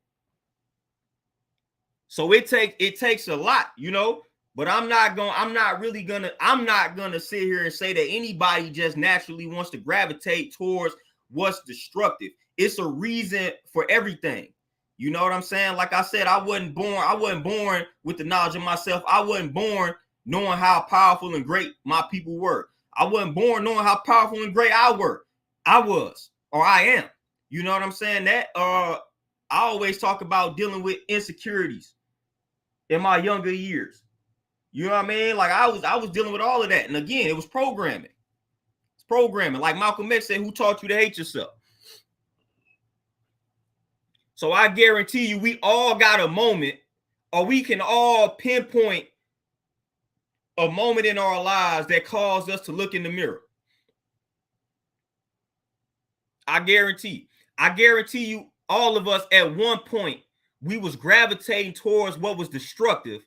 So it takes a lot, you know, but I'm not gonna sit here and say that anybody just naturally wants to gravitate towards what's destructive. It's a reason for everything. You know what I'm saying? Like I said, I wasn't born with the knowledge of myself. I wasn't born knowing how powerful and great my people were. I wasn't born knowing how powerful and great I was, or I am. You know what I'm saying? That I always talk about dealing with insecurities in my younger years. You know what I mean? Like I was dealing with all of that. And again, it was programming. It's programming. Like Malcolm X said, who taught you to hate yourself? So I guarantee you, we all got a moment, or we can all pinpoint a moment in our lives that caused us to look in the mirror. I guarantee you, all of us at one point, we was gravitating towards what was destructive.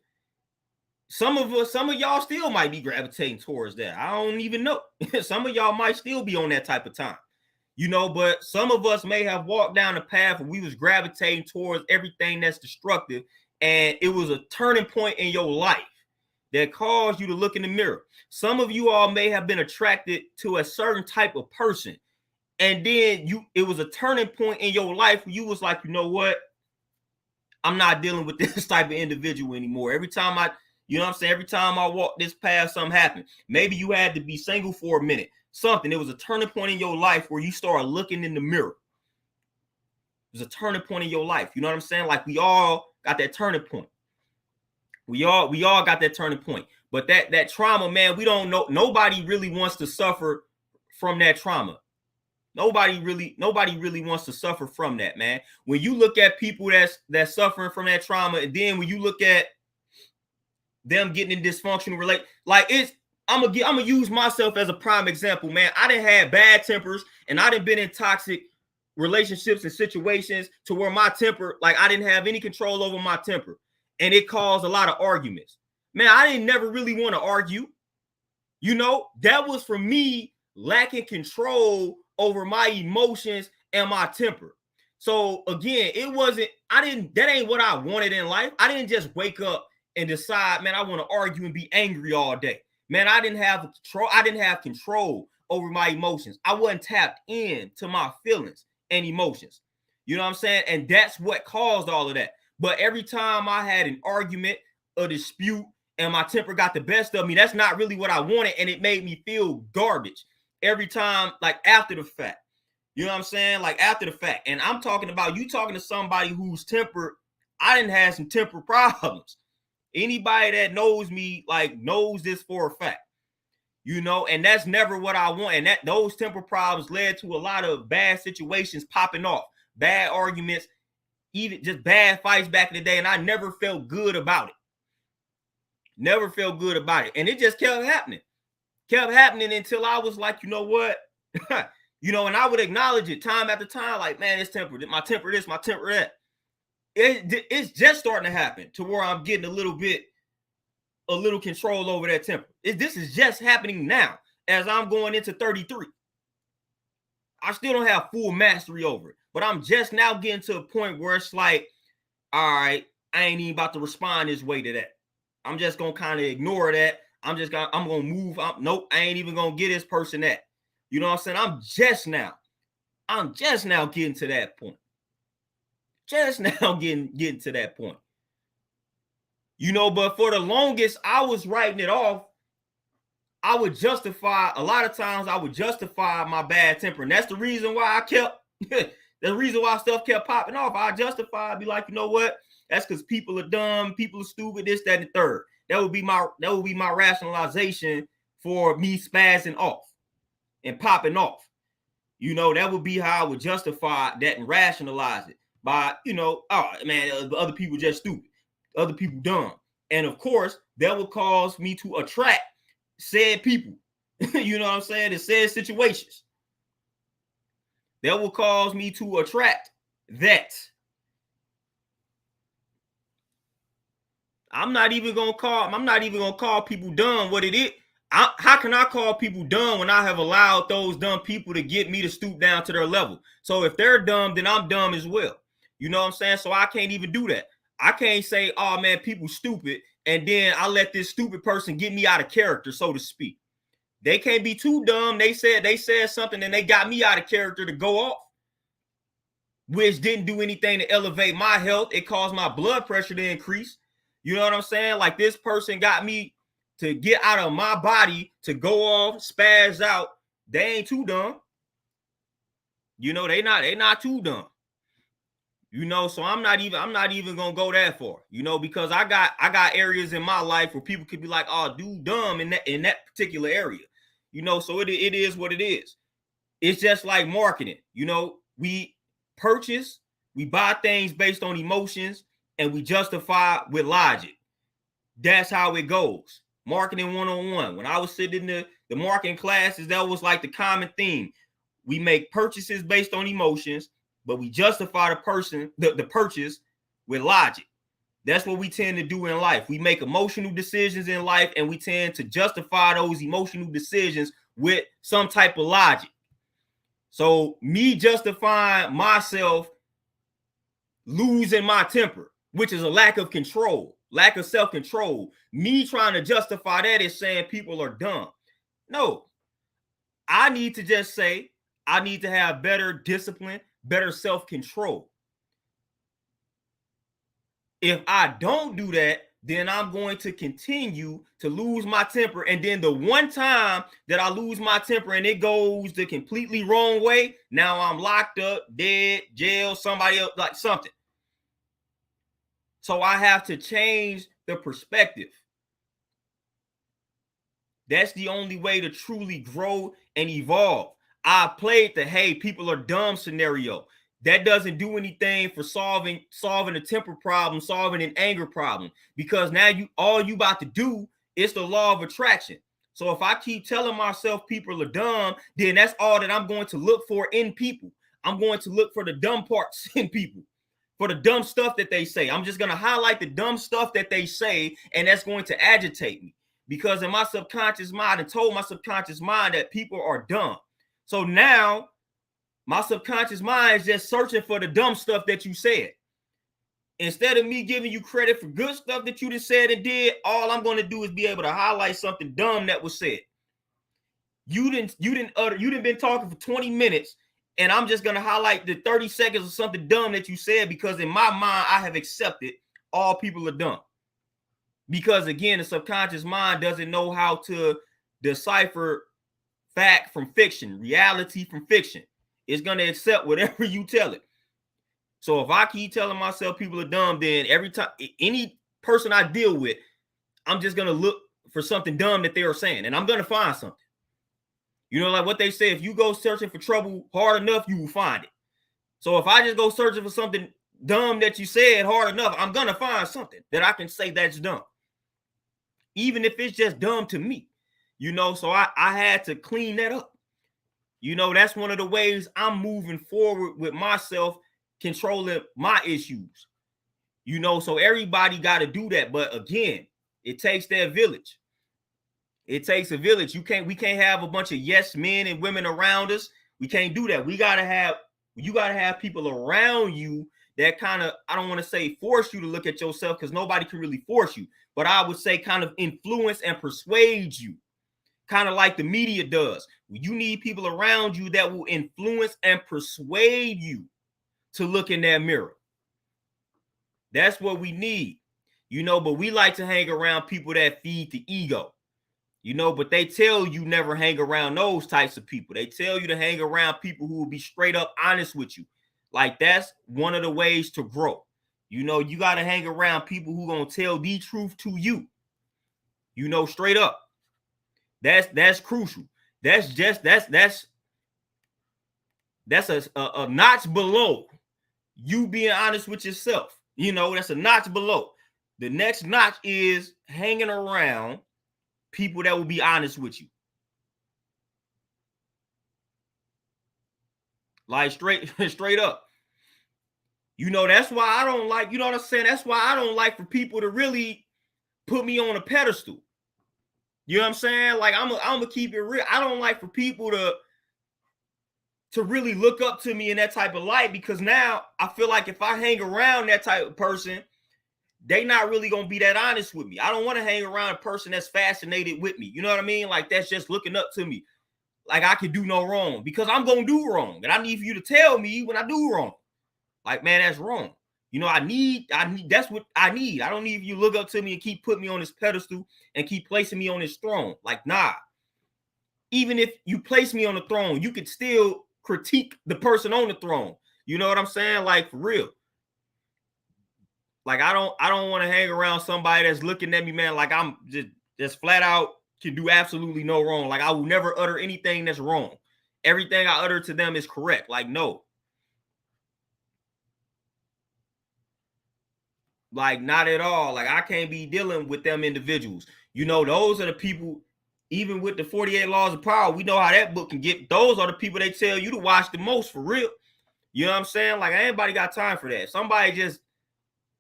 Some of y'all still might be gravitating towards that. I don't even know. Some of y'all might still be on that type of time. You know, but some of us may have walked down the path where we was gravitating towards everything that's destructive, and it was a turning point in your life that caused you to look in the mirror. Some of you all may have been attracted to a certain type of person, and then it was a turning point in your life where you was like, you know what? I'm not dealing with this type of individual anymore. Every time I walk this path, something happened. Maybe you had to be single for a minute. Something. It was a turning point in your life where you started looking in the mirror. It was a turning point in your life. You know what I'm saying? Like we all got that turning point. We all got that turning point. But that trauma, man, we don't know. Nobody really wants to suffer from that trauma. Nobody really wants to suffer from that, man. When you look at people that's suffering from that trauma, and then when you look at them getting in dysfunctional relate, like I'm gonna use myself as a prime example, man. I done had bad tempers, and I done been in toxic relationships and situations to where my temper, like I didn't have any control over my temper, and it caused a lot of arguments. Man, I didn't never really want to argue. You know, that was for me lacking control over my emotions and my temper. So again, that ain't what I wanted in life. I didn't just wake up and decide, man, I want to argue and be angry all day. Man, I didn't have control over my emotions. I wasn't tapped in to my feelings and emotions. You know what I'm saying? And that's what caused all of that. But every time I had an argument, a dispute, and my temper got the best of me, that's not really what I wanted. And it made me feel garbage every time, like after the fact. You know what I'm saying? Like after the fact. And I'm talking about you talking to somebody whose temper, I didn't have some temper problems. Anybody that knows me, like, knows this for a fact. You know, and that's never what I want. And those temper problems led to a lot of bad situations popping off, bad arguments, even just bad fights back in the day. And I never felt good about it. Never felt good about it. And it just kept happening. Kept happening until I was like, you know what? You know, and I would acknowledge it time after time, like, man, it's temper. My temper this, my temper that. It's just starting to happen to where I'm getting a little control over that temper. This is just happening now as I'm going into 33. I still don't have full mastery over it, but I'm just now getting to a point where it's like, all right, I ain't even about to respond this way to that. I'm just going to kind of ignore that. I'm going to move. Nope, I ain't even going to get this person that. You know what I'm saying? I'm just now getting to that point. Just now getting to that point. You know, but for the longest, I was writing it off. A lot of times I would justify my bad temper. And that's the reason why the reason why stuff kept popping off. I justify, be like, you know what? That's because people are dumb, people are stupid, this, that, and the third. That would be my rationalization for me spazzing off and popping off. You know, that would be how I would justify that and rationalize it by, you know, oh man, other people just stupid, other people dumb. And of course, that would cause me to attract said people. You know what I'm saying? In said situations. That will cause me to attract that. I'm not even gonna call people dumb what it is. How can I call people dumb when I have allowed those dumb people to get me to stoop down to their level? So if they're dumb, then I'm dumb as well. You know what I'm saying? So I can't even do that. I can't say, oh man, people stupid, and then I let this stupid person get me out of character, so to speak. They can't be too dumb. They said something and they got me out of character to go off, which didn't do anything to elevate my health. It caused my blood pressure to increase. You know what I'm saying? Like this person got me to get out of my body to go off, spaz out. They ain't too dumb. You know, they not too dumb. You know, so I'm not even gonna go that far, you know, because I got areas in my life where people could be like, oh, dude, dumb in that particular area. You know, so it is what it is. It's just like marketing. You know, we buy things based on emotions, and we justify with logic. That's how it goes. Marketing 101. When I was sitting in the marketing classes, that was like the common theme. We make purchases based on emotions, but we justify the purchase with logic. That's what we tend to do in life. We make emotional decisions in life, and we tend to justify those emotional decisions with some type of logic. So me justifying myself losing my temper, which is a lack of control, lack of self-control. Me trying to justify that is saying people are dumb. No, I need to just say I need to have better discipline, better self-control. If I don't do that, then I'm going to continue to lose my temper. And then the one time that I lose my temper and it goes the completely wrong way, now I'm locked up, dead, jail, somebody else, like something. So I have to change the perspective. That's the only way to truly grow and evolve. I played the, hey, people are dumb scenario. That doesn't do anything for solving a temper problem, solving an anger problem, because now all you about to do is the law of attraction. So if I keep telling myself people are dumb, then that's all that I'm going to look for in people. I'm going to look for the dumb parts in people, for the dumb stuff that they say. I'm just going to highlight the dumb stuff that they say, and that's going to agitate me. because in my subconscious mind, I told my subconscious mind that people are dumb. So now my subconscious mind is just searching for the dumb stuff that you said. Instead of me giving you credit for good stuff that you just said and did, all I'm going to do is be able to highlight something dumb that was said. You didn't been talking for 20 minutes, and I'm just going to highlight the 30 seconds of something dumb that you said, because in my mind, I have accepted all people are dumb. Because again, the subconscious mind doesn't know how to decipher fact from fiction, reality from fiction. It's going to accept whatever you tell it. So if I keep telling myself people are dumb, then every time, any person I deal with, I'm just going to look for something dumb that they are saying, and I'm going to find something. You know, like what they say, if you go searching for trouble hard enough, you will find it. So if I just go searching for something dumb that you said hard enough, I'm going to find something that I can say that's dumb. Even if it's just dumb to me, you know, so I had to clean that up. You know, that's one of the ways I'm moving forward with myself, controlling my issues, you know, so everybody got to do that. But again, it takes that village. It takes a village. We can't have a bunch of yes men and women around us. We can't do that. You got to have people around you that kind of, I don't want to say force you to look at yourself, because nobody can really force you, but I would say kind of influence and persuade you, kind of like the media does. You need people around you that will influence and persuade you to look in that mirror. That's what we need, you know, but we like to hang around people that feed the ego, you know, but they tell you never hang around those types of people. They tell you to hang around people who will be straight up honest with you. Like, that's one of the ways to grow. You know, you got to hang around people who going to tell the truth to you, you know, straight up. That's crucial. That's a notch below you being honest with yourself. You know, that's a notch below. The next notch is hanging around people that will be honest with you. Like straight up. You know, that's why I don't like, you know what I'm saying? That's why I don't like for people to really put me on a pedestal. You know what I'm saying? Like, I'm gonna keep it real. I don't like for people to really look up to me in that type of light, because now I feel like if I hang around that type of person, they not really going to be that honest with me. I don't want to hang around a person that's fascinated with me. You know what I mean? Like, that's just looking up to me. Like, I can do no wrong, because I'm going to do wrong. And I need for you to tell me when I do wrong. Like, man, that's wrong. You know, I need, that's what I need. I don't need you to look up to me and keep putting me on this pedestal and keep placing me on this throne. Like, nah. Even if you place me on the throne, you could still critique the person on the throne. You know what I'm saying? Like, for real. Like, I don't want to hang around somebody that's looking at me, man, like I'm just flat out can do absolutely no wrong. Like, I will never utter anything that's wrong. Everything I utter to them is correct. Like, no. Like, not at all. Like, I can't be dealing with them individuals. You know, those are the people, even with the 48 Laws of Power, we know how that book can get. Those are the people they tell you to watch the most, for real. You know what I'm saying? Like, anybody got time for that. Somebody just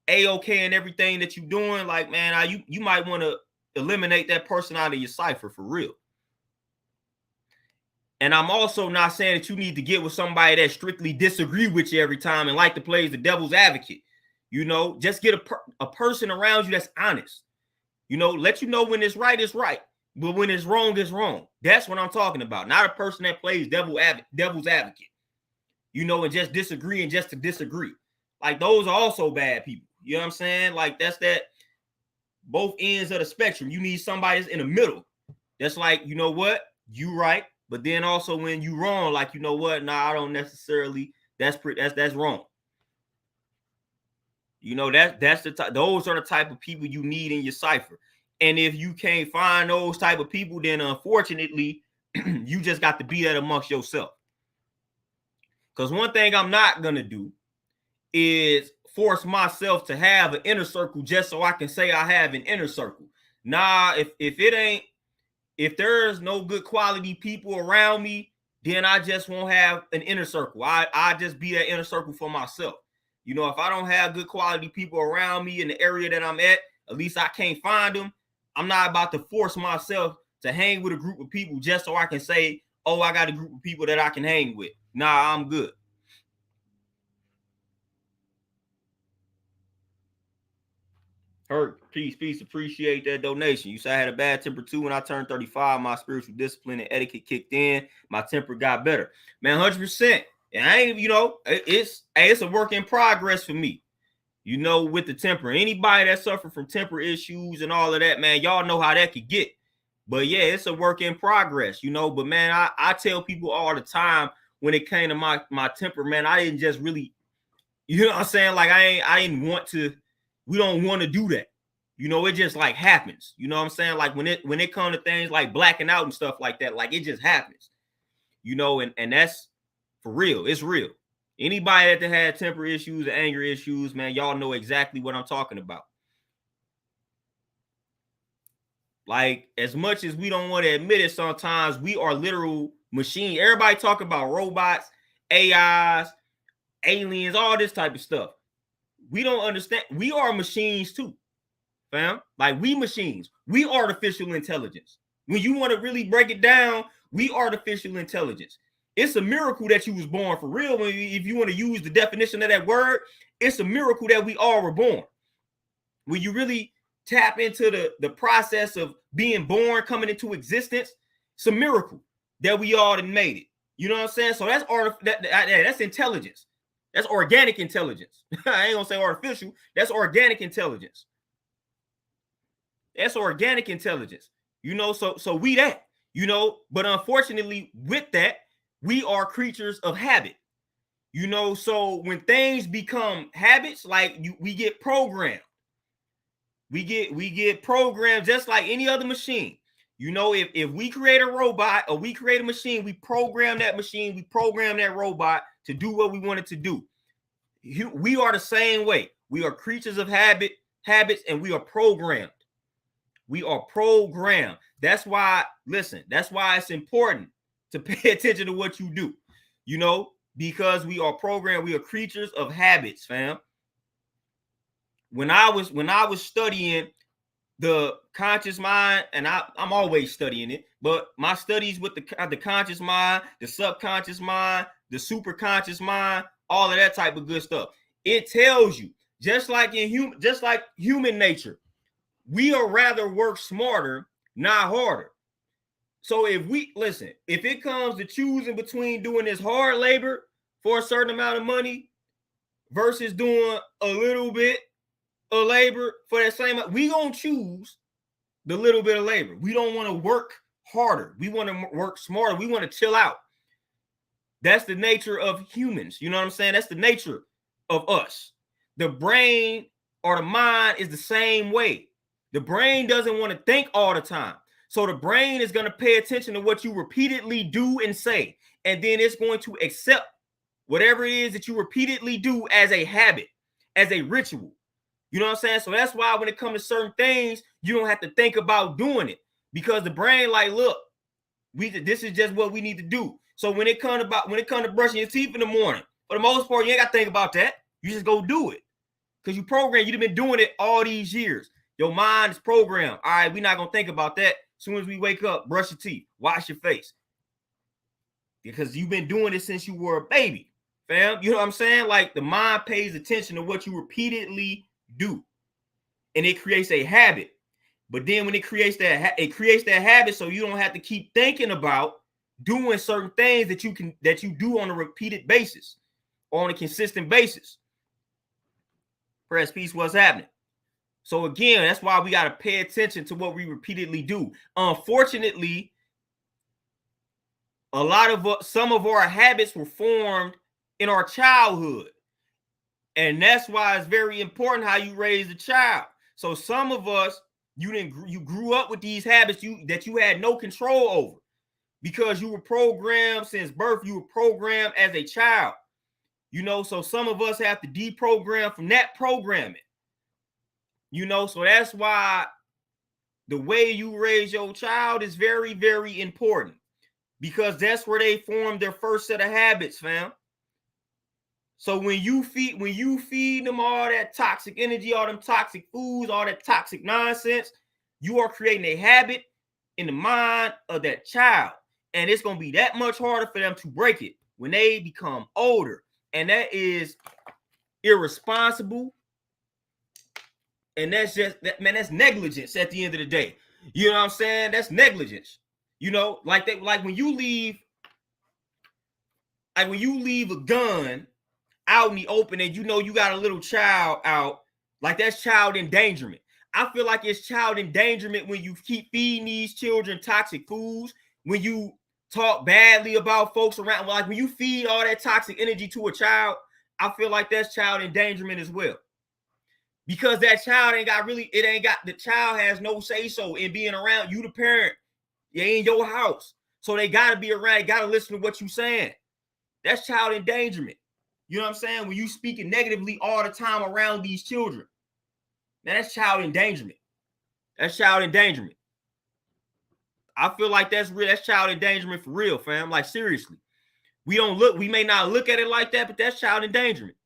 A-okay and everything that you're doing, like, man, you might want to eliminate that person out of your cipher, for real. And I'm also not saying that you need to get with somebody that strictly disagree with you every time and like to play the devil's advocate. You know, just get a person around you that's honest. You know, let you know when it's right, but when it's wrong, it's wrong. That's what I'm talking about. Not a person that plays devil's advocate. You know, and just disagree and just to disagree. Like, those are also bad people. You know what I'm saying? Like, that's that both ends of the spectrum. You need somebody that's in the middle. That's like, you know what? You right. But then also when you wrong, like, you know what? Nah, I don't necessarily. That's wrong. You know, that's the type. Those are the type of people you need in your cipher. And if you can't find those type of people, then unfortunately, you just got to be that amongst yourself. Because one thing I'm not gonna do is force myself to have an inner circle just so I can say I have an inner circle. Nah, if there's no good quality people around me, then I just won't have an inner circle. I just be that inner circle for myself. You know, if I don't have good quality people around me in the area that I'm at least I can't find them, I'm not about to force myself to hang with a group of people just so I can say, oh, I got a group of people that I can hang with. Nah, I'm good. Hurt, peace, appreciate that donation. You said I had a bad temper too. When I turned 35, my spiritual discipline and etiquette kicked in. My temper got better. Man, 100%. And I ain't, it's a work in progress for me. With the temper. Anybody that suffer from temper issues and all of that, man, y'all know how that could get. But yeah, it's a work in progress, But man, I tell people all the time when it came to my temper, man, I didn't just really, you know what I'm saying? Like I didn't want to. We don't want to do that. It just like happens. You know what I'm saying? Like when it comes to things like blacking out and stuff like that, like it just happens. And that's for real. It's real. Anybody that had temper issues or anger issues, man, y'all know exactly what I'm talking about. Like, as much as we don't want to admit it, sometimes we are literal machines. Everybody talk about robots, AIs, aliens, all this type of stuff. We don't understand. We are machines too, fam. Like, we machines. We artificial intelligence. When you want to really break it down, we artificial intelligence. It's a miracle that you was born for real. If you want to use the definition of that word, it's a miracle that we all were born. When you really tap into the process of being born, coming into existence, it's a miracle that we all done made it. You know what I'm saying? So that's intelligence. That's organic intelligence. I ain't gonna say artificial. That's organic intelligence. That's organic intelligence. So we that. But unfortunately, with that, we are creatures of habit. So when things become habits, like we get programmed. We get programmed just like any other machine. If we create a robot or we create a machine, we program that machine, we program that robot to do what we want it to do. We are the same way. We are creatures of habits, and we are programmed. We are programmed. That's why it's important to pay attention to what you do, because we are programmed. We are creatures of habits, fam. When I was studying the conscious mind, and I'm always studying it, but my studies with the conscious mind, the subconscious mind, the superconscious mind, all of that type of good stuff, it tells you, just like human nature, we are rather work smarter, not harder. So if it comes to choosing between doing this hard labor for a certain amount of money versus doing a little bit of labor for that same, we gonna choose the little bit of labor. We don't want to work harder. We want to work smarter. We want to chill out. That's the nature of humans. You know what I'm saying? That's the nature of us. The brain or the mind is the same way. The brain doesn't want to think all the time. So the brain is going to pay attention to what you repeatedly do and say. And then it's going to accept whatever it is that you repeatedly do as a habit, as a ritual. You know what I'm saying? So that's why when it comes to certain things, you don't have to think about doing it, because the brain like, look, this is just what we need to do. So when it comes to brushing your teeth in the morning, for the most part, you ain't got to think about that. You just go do it, because you programmed. You've been doing it all these years. Your mind is programmed. All right, we're not going to think about that. As soon as we wake up, brush your teeth, wash your face, because you've been doing it since you were a baby, fam. You know what I'm saying? Like, the mind pays attention to what you repeatedly do, and it creates a habit. But then when it creates that habit, so you don't have to keep thinking about doing certain things that you do on a repeated basis or on a consistent basis. Press peace, what's happening? So again, that's why we got to pay attention to what we repeatedly do. Unfortunately, some of our habits were formed in our childhood. And that's why it's very important how you raise a child. So some of us, you grew up with these habits that you had no control over, because you were programmed since birth. You were programmed as a child. So some of us have to deprogram from that programming. So that's why the way you raise your child is very, very important, because that's where they form their first set of habits, fam. So when you feed them all that toxic energy, all them toxic foods, all that toxic nonsense, you are creating a habit in the mind of that child. And it's going to be that much harder for them to break it when they become older. And that is irresponsible. And that's just, man, that's negligence at the end of the day. You know what I'm saying? That's negligence. You know, like when you leave a gun out in the open and you know you got a little child out, like that's child endangerment. I feel like it's child endangerment when you keep feeding these children toxic foods, when you talk badly about folks around, like when you feed all that toxic energy to a child, I feel like that's child endangerment as well. Because that child the child has no say-so in being around you, the parent. You ain't in your house. So they got to be around, they got to listen to what you're saying. That's child endangerment. You know what I'm saying? When you speaking negatively all the time around these children, man, that's child endangerment. That's child endangerment. I feel like that's real. That's child endangerment for real, fam. Like seriously, we may not look at it like that, but that's child endangerment.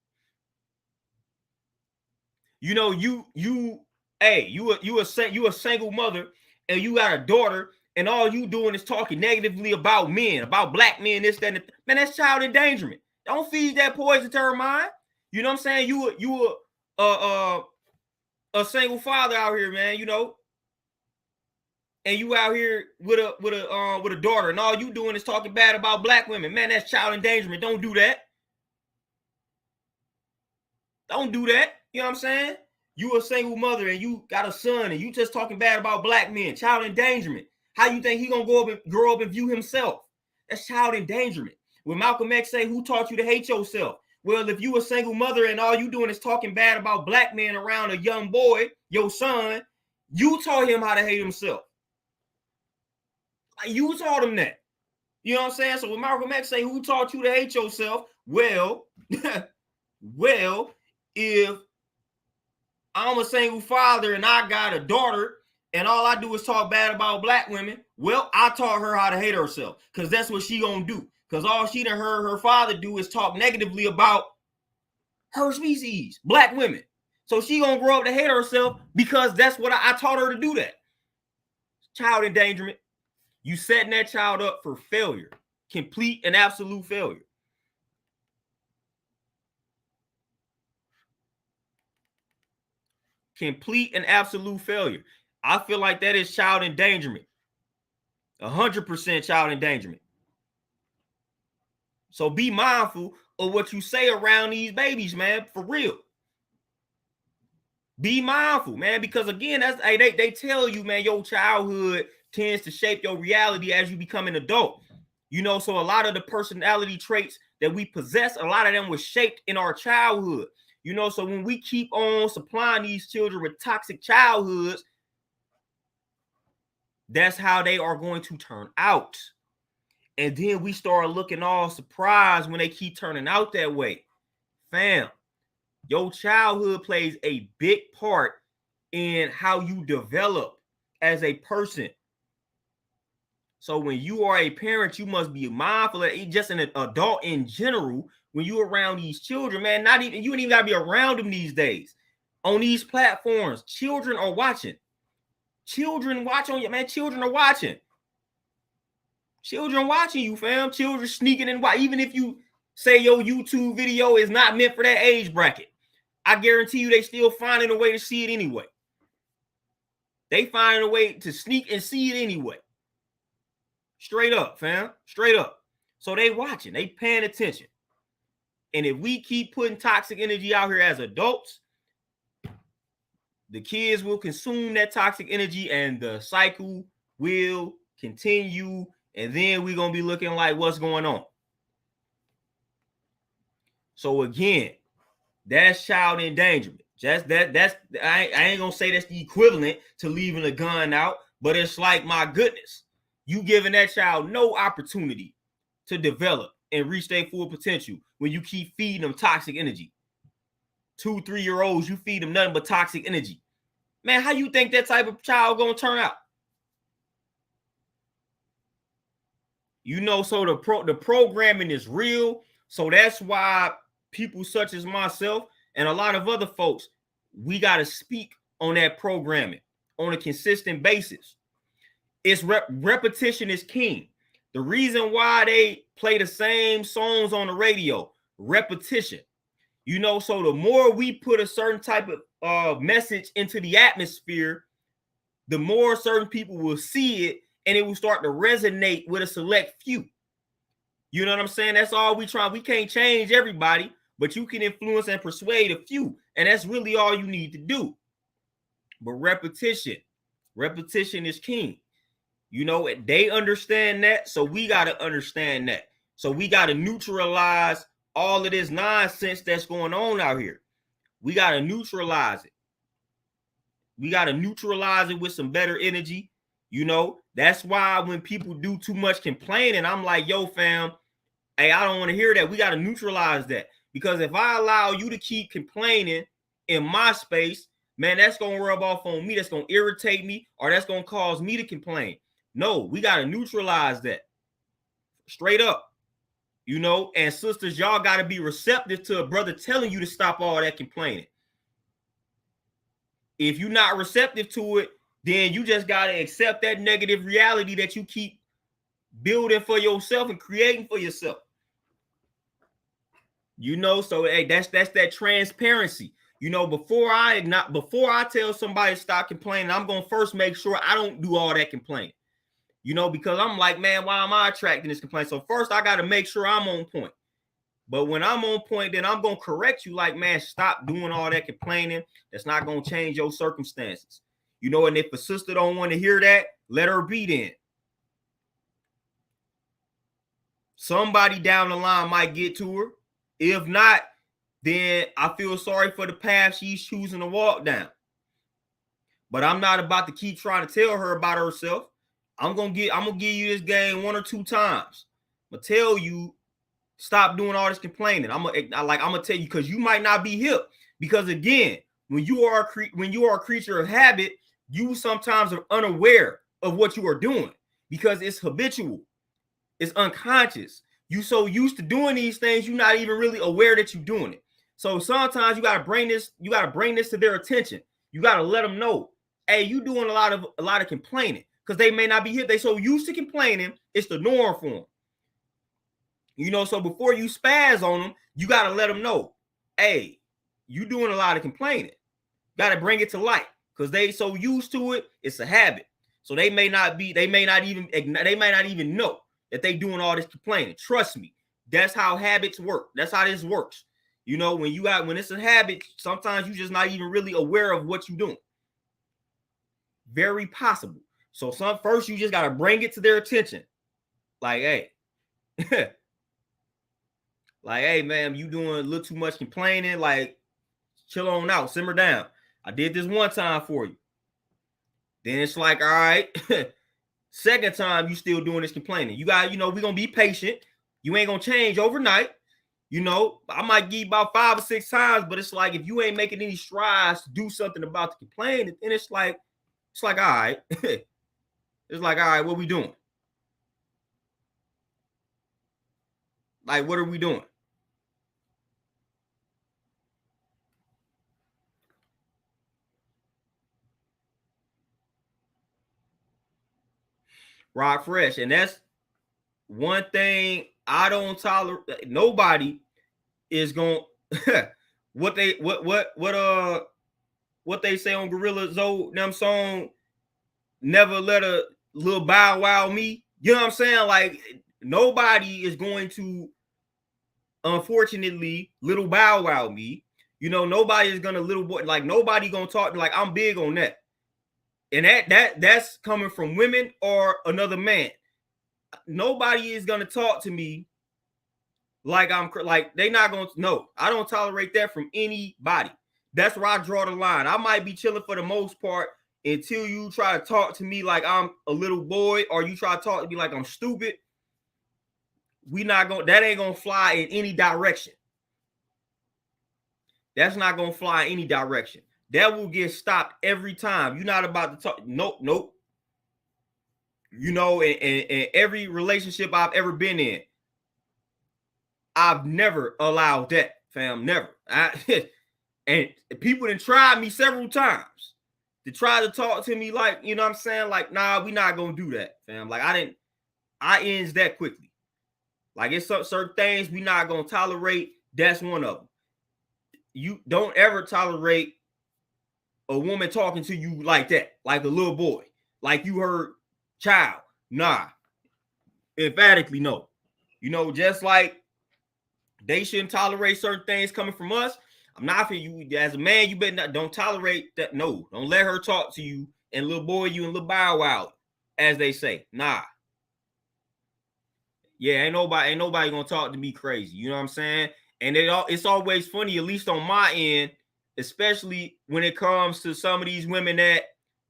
You know, you a single mother and you got a daughter and all you doing is talking negatively about men, about black men, this, that, and man, that's child endangerment. Don't feed that poison to her mind. You know what I'm saying? You a single father out here, man, you know, and you out here with a daughter, and all you doing is talking bad about black women. Man, that's child endangerment. Don't do that. Don't do that. You know what I'm saying? You a single mother and you got a son and you just talking bad about black men. Child endangerment. How you think he gonna grow up and view himself? That's child endangerment. When Malcolm X say, who taught you to hate yourself? Well, if you a single mother and all you doing is talking bad about black men around a young boy, your son, you taught him how to hate himself. You taught him that. You know what I'm saying? So when Malcolm X say, who taught you to hate yourself? Well, if I'm a single father and I got a daughter and all I do is talk bad about black women, well, I taught her how to hate herself because that's what she gonna do. Because all she done heard her father do is talk negatively about her species, black women. So she gonna grow up to hate herself because that's what I taught her to do that. Child endangerment. You setting that child up for failure, complete and absolute failure. Complete and absolute failure. I feel like that is child endangerment. 100% child endangerment. So be mindful of what you say around these babies, man, for real. Be mindful, man, because again, they tell you, man, your childhood tends to shape your reality as you become an adult. You know, so a lot of the personality traits that we possess, a lot of them was shaped in our childhood. You know, so when we keep on supplying these children with toxic childhoods, that's how they are going to turn out. And then we start looking all surprised when they keep turning out that way. Fam, your childhood plays a big part in how you develop as a person. So when you are a parent, you must be mindful of it, just an adult in general. When you're around these children, man, you don't even gotta be around them these days. On these platforms, children are watching. Children watch on you, man. Children are watching. Children watching you, fam. Children sneaking in. Even if you say your YouTube video is not meant for that age bracket, I guarantee you they still finding a way to see it anyway. They finding a way to sneak and see it anyway. Straight up, fam. Straight up. So they watching. They paying attention. And if we keep putting toxic energy out here as adults, the kids will consume that toxic energy and the cycle will continue. And then we're going to be looking like what's going on. So again, that's child endangerment. I ain't going to say that's the equivalent to leaving a gun out, but it's like, my goodness, you giving that child no opportunity to develop and reach their full potential when you keep feeding them toxic energy. 2-3-year-olds, you feed them nothing but toxic energy. Man, how you think that type of child gonna turn out? You know, so the programming is real. So that's why people such as myself and a lot of other folks, we got to speak on that programming. on a consistent basis. It's repetition is king. The reason why they play the same songs on the radio, repetition. You know, so the more we put a certain type of message into the atmosphere, the more certain people will see it, and it will start to resonate with a select few. You know what I'm saying? That's all we try. We can't change everybody, but you can influence and persuade a few, and that's really all you need to do. But repetition is king. You know, they understand that, so we got to understand that. So we got to neutralize all of this nonsense that's going on out here. We got to neutralize it. We got to neutralize it with some better energy. You know, that's why when people do too much complaining, I'm like, yo, fam, hey, I don't want to hear that. We got to neutralize that. Because if I allow you to keep complaining in my space, man, that's going to rub off on me. That's going to irritate me, or that's going to cause me to complain. No, we got to neutralize that. Straight up. You know, and sisters, y'all got to be receptive to a brother telling you to stop all that complaining. If you're not receptive to it, then you just got to accept that negative reality that you keep building for yourself and creating for yourself. You know, so hey, that's that transparency. You know, before I tell somebody to stop complaining, I'm going to first make sure I don't do all that complaining. You know, because I'm like, man, why am I attracting this complaint? So first I got to make sure I'm on point. But when I'm on point, then I'm going to correct you like, man, stop doing all that complaining. That's not going to change your circumstances. You know, and if a sister don't want to hear that, let her be then. Somebody down the line might get to her. If not, then I feel sorry for the path she's choosing to walk down. But I'm not about to keep trying to tell her about herself. I'm gonna give you this game 1 or 2 times. I'm gonna tell you, stop doing all this complaining. I'm gonna tell you, because you might not be hip. Because again, when you are a creature of habit, you sometimes are unaware of what you are doing because it's habitual, it's unconscious. You so used to doing these things, you're not even really aware that you're doing it. So sometimes you gotta bring this to their attention. You gotta let them know, hey, you doing a lot of complaining. Because they may not be hip. They so used to complaining, it's the norm for them. You know, so before you spaz on them, you got to let them know, hey, you doing a lot of complaining. Got to bring it to light because they so used to it, it's a habit. So they may not even know that they doing all this complaining. Trust me, that's how habits work. That's how this works. You know, when it's a habit, sometimes you're just not even really aware of what you're doing. Very possible. So first you just got to bring it to their attention. Like, hey, like, hey, man, you doing a little too much complaining. Like, chill on out, simmer down. I did this one time for you. Then it's like, all right, second time you still doing this complaining. You got, you know, we're going to be patient. You ain't going to change overnight. You know, I might give you about 5 or 6 times, but it's like, if you ain't making any strides to do something about the complaining, then it's like, all right. It's like, all right, what we doing? Like, what are we doing? Rock fresh. And that's one thing I don't tolerate. Nobody is going what they say on Gorilla Zoe them song, never let a little bow wow me. You know what I'm saying? Like, nobody is going to, unfortunately, little bow wow me. You know, nobody is gonna little boy, like, nobody gonna talk to, like, I'm big on that. And that's coming from women or another man. Nobody is gonna talk to me like I'm like, they not gonna. No, I don't tolerate that from anybody. That's where I draw the line. I might be chilling for the most part until you try to talk to me like I'm a little boy, or you try to talk to me like I'm stupid. That ain't gonna fly in any direction. That's not gonna fly in any direction. That will get stopped every time. You're not about to talk. Nope. You know, in every relationship I've ever been in, I've never allowed that, fam. Never. And people done tried me several times. to try to talk to me like, you know what I'm saying? Like, nah, we not gonna do that, fam. Like, I ends that quickly. Like, it's certain things we not gonna tolerate. That's one of them. You don't ever tolerate a woman talking to you like that, like a little boy, like you heard child. Nah, emphatically no. You know, just like they shouldn't tolerate certain things coming from us. I'm not for you as a man. You better not, don't tolerate that. No, don't let her talk to you and little boy you and little bow wow, as they say. Nah. Yeah, ain't nobody gonna talk to me crazy. You know what I'm saying? And it's always funny, at least on my end, especially when it comes to some of these women that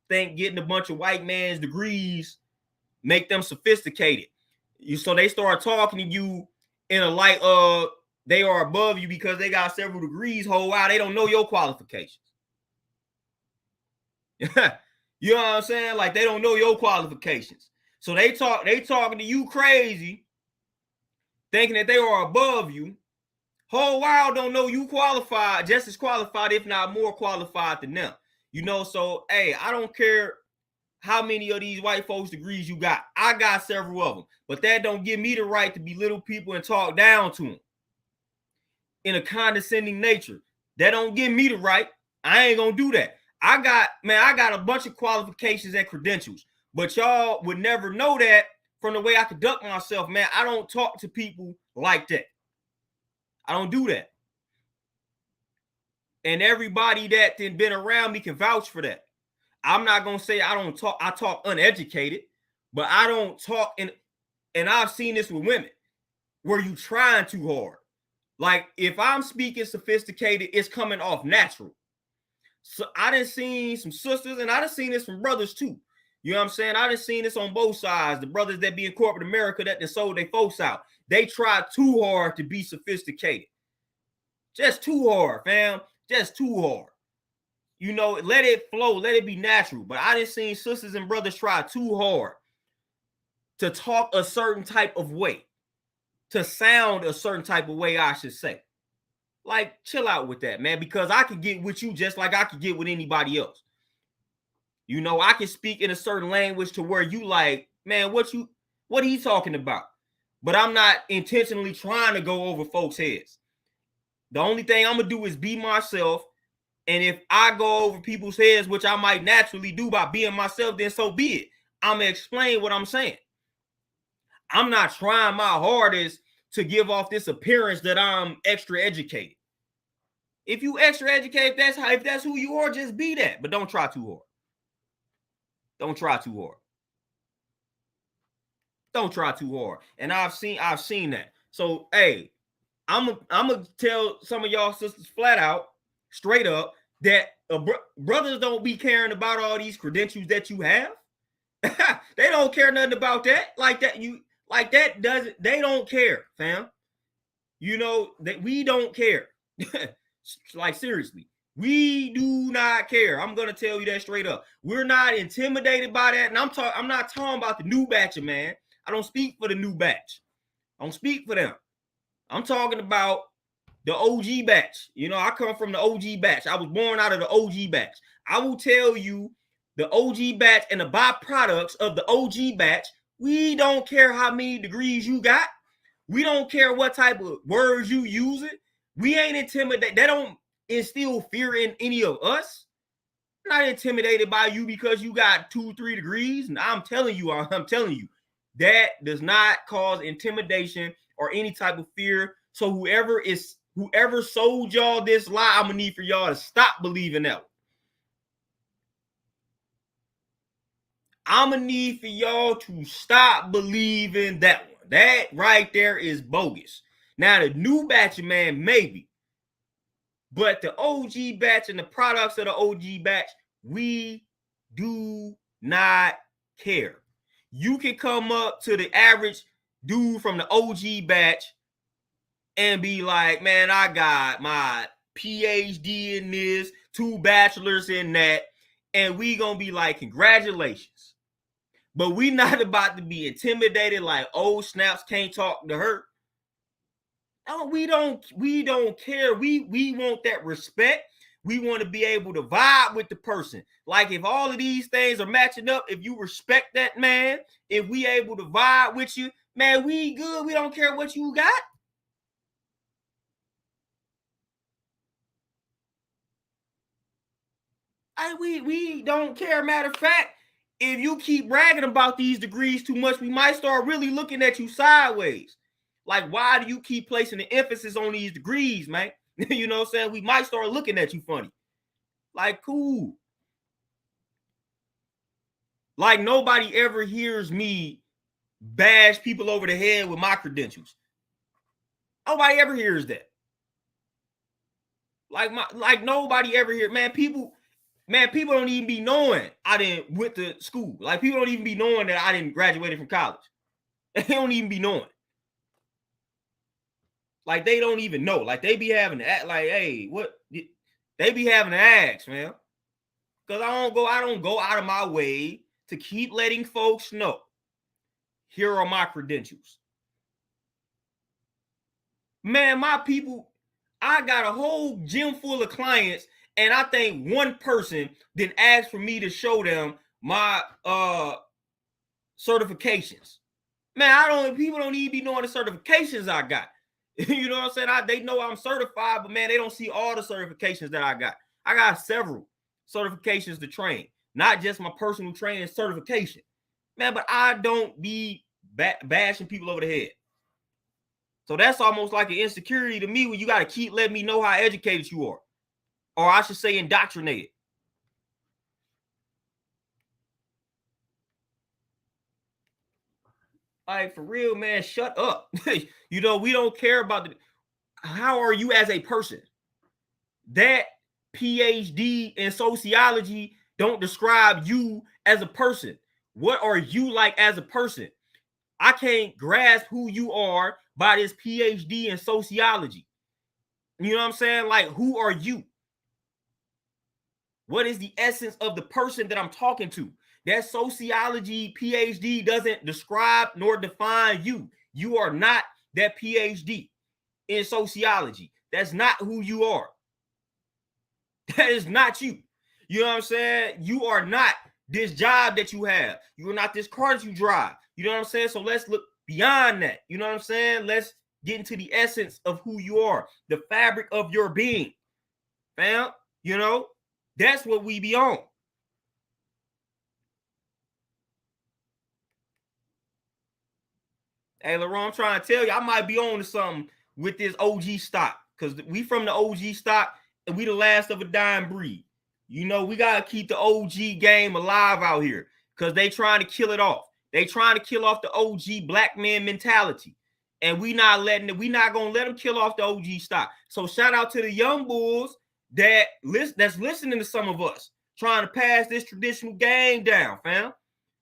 think getting a bunch of white man's degrees make them sophisticated. So they start talking to you in a light of they are above you because they got several degrees. Whole while they don't know your qualifications. You know what I'm saying? Like they don't know your qualifications. So they talking to you crazy, thinking that they are above you. Whole while don't know you qualified, just as qualified, if not more qualified than them. You know, so hey, I don't care how many of these white folks degrees you got. I got several of them, but that don't give me the right to belittle people and talk down to them in a condescending nature. That don't give me the right. I ain't gonna do that. I got a bunch of qualifications and credentials, but y'all would never know that from the way I conduct myself, man. I don't talk to people like that. I don't do that. And everybody that been around me can vouch for that. I'm not gonna say I don't talk. I talk uneducated, but I don't talk. And I've seen this with women where you trying too hard. Like if I'm speaking sophisticated, it's coming off natural. So I done seen some sisters, and I done seen this from brothers too. You know what I'm saying? I done seen this on both sides. The brothers that be in corporate America that they sold their folks out. They try too hard to be sophisticated. Just too hard, fam. Just too hard. You know, let it flow, let it be natural. But I done seen sisters and brothers try too hard to talk a certain type of way, to sound a certain type of way, I should say. Like, chill out with that, man, because I could get with you just like I could get with anybody else. You know, I can speak in a certain language to where you like, man, what are you talking about? But I'm not intentionally trying to go over folks' heads. The only thing I'm going to do is be myself. And if I go over people's heads, which I might naturally do by being myself, then so be it. I'm going to explain what I'm saying. I'm not trying my hardest to give off this appearance that I'm extra educated. If you extra educated, if that's who you are, just be that. But don't try too hard. Don't try too hard. Don't try too hard. And I've seen that. So hey, I'm gonna tell some of y'all sisters flat out, straight up, that brothers don't be caring about all these credentials that you have. They don't care nothing about that. They don't care, fam. You know that we don't care. Like seriously, we do not care. I'm gonna tell you that straight up. We're not intimidated by that. And I'm not talking about the new batch, man. I don't speak for the new batch. I don't speak for them. I'm talking about the OG batch. You know, I come from the OG batch. I was born out of the OG batch. I will tell you, the OG batch and the byproducts of the OG batch, we don't care how many degrees you got. We don't care what type of words you use it. We ain't intimidated. They don't instill fear in any of us. I'm not intimidated by you because you got 2-3 degrees. And I'm telling you, that does not cause intimidation or any type of fear. So whoever sold y'all this lie, I'm gonna need for y'all to stop believing that one. I'm gonna need for y'all to stop believing that one. That right there is bogus. Now the new batch of man, maybe, but the OG batch and the products of the OG batch, we do not care. You can come up to the average dude from the OG batch and be like, man, I got my PhD in this, 2 bachelors in that, and we gonna be like, congratulations. But we not about to be intimidated like, oh, snaps, can't talk to her. No, we don't care. We want that respect. We want to be able to vibe with the person. Like if all of these things are matching up, if you respect that man, if we able to vibe with you, man, we good. We don't care what you got. We don't care. Matter of fact, if you keep bragging about these degrees too much, we might start really looking at you sideways. Like, why do you keep placing the emphasis on these degrees, man? You know what I'm saying? We might start looking at you funny. Like, cool. Like, nobody ever hears me bash people over the head with my credentials. Nobody ever hears that. Like nobody ever hears, man. People don't even be knowing I didn't went to school. Like, people don't even be knowing that I didn't graduate from college. They don't even be knowing. Like, they don't even know. Like, they be having to act like, hey, what? They be having to ask, man. Because I don't go out of my way to keep letting folks know, here are my credentials. Man, my people, I got a whole gym full of clients, and I think one person didn't ask for me to show them my certifications. Man, people don't even be knowing the certifications I got. You know what I'm saying? They know I'm certified, but man, they don't see all the certifications that I got. I got several certifications to train, not just my personal training certification. Man, but I don't be bashing people over the head. So that's almost like an insecurity to me when you got to keep letting me know how educated you are. Or I should say indoctrinated. Like, for real, man, shut up. You know, we don't care about how are you as a person? That PhD in sociology don't describe you as a person. What are you like as a person? I can't grasp who you are by this PhD in sociology. You know what I'm saying? Like, who are you? What is the essence of the person that I'm talking to? That sociology PhD doesn't describe nor define you. You are not that PhD in sociology. That's not who you are. That is not you. You know what I'm saying? You are not this job that you have. You are not this car that you drive. You know what I'm saying? So let's look beyond that. You know what I'm saying? Let's get into the essence of who you are, the fabric of your being. Fam, you know, that's what we be on. Hey, LaRon, I'm trying to tell you, I might be on to something with this OG stock, because we from the OG stock and we the last of a dying breed. You know, we got to keep the OG game alive out here because they trying to kill it off. They trying to kill off the OG black man mentality. And we not going to let them kill off the OG stock. So shout out to the young bulls that's listening to some of us trying to pass this traditional game down, fam.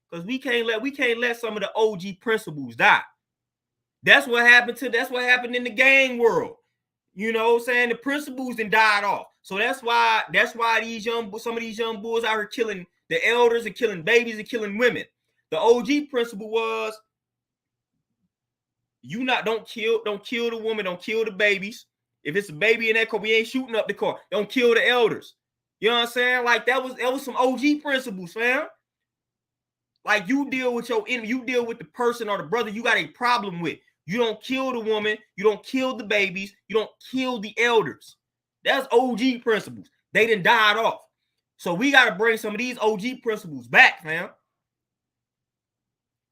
Because we can't let some of the OG principles die. That's what happened in the gang world. You know what I'm saying? The principles then died off. So that's why some of these young bulls out here killing the elders and killing babies and killing women. The OG principle was don't kill the woman, don't kill the babies. If it's a baby in that car, we ain't shooting up the car. Don't kill the elders. You know what I'm saying? Like that was some OG principles, fam. Like, you deal with your enemy, you deal with the person or the brother you got a problem with. You don't kill the woman, you don't kill the babies, you don't kill the elders. That's OG principles. They done died off. So we got to bring some of these OG principles back, fam.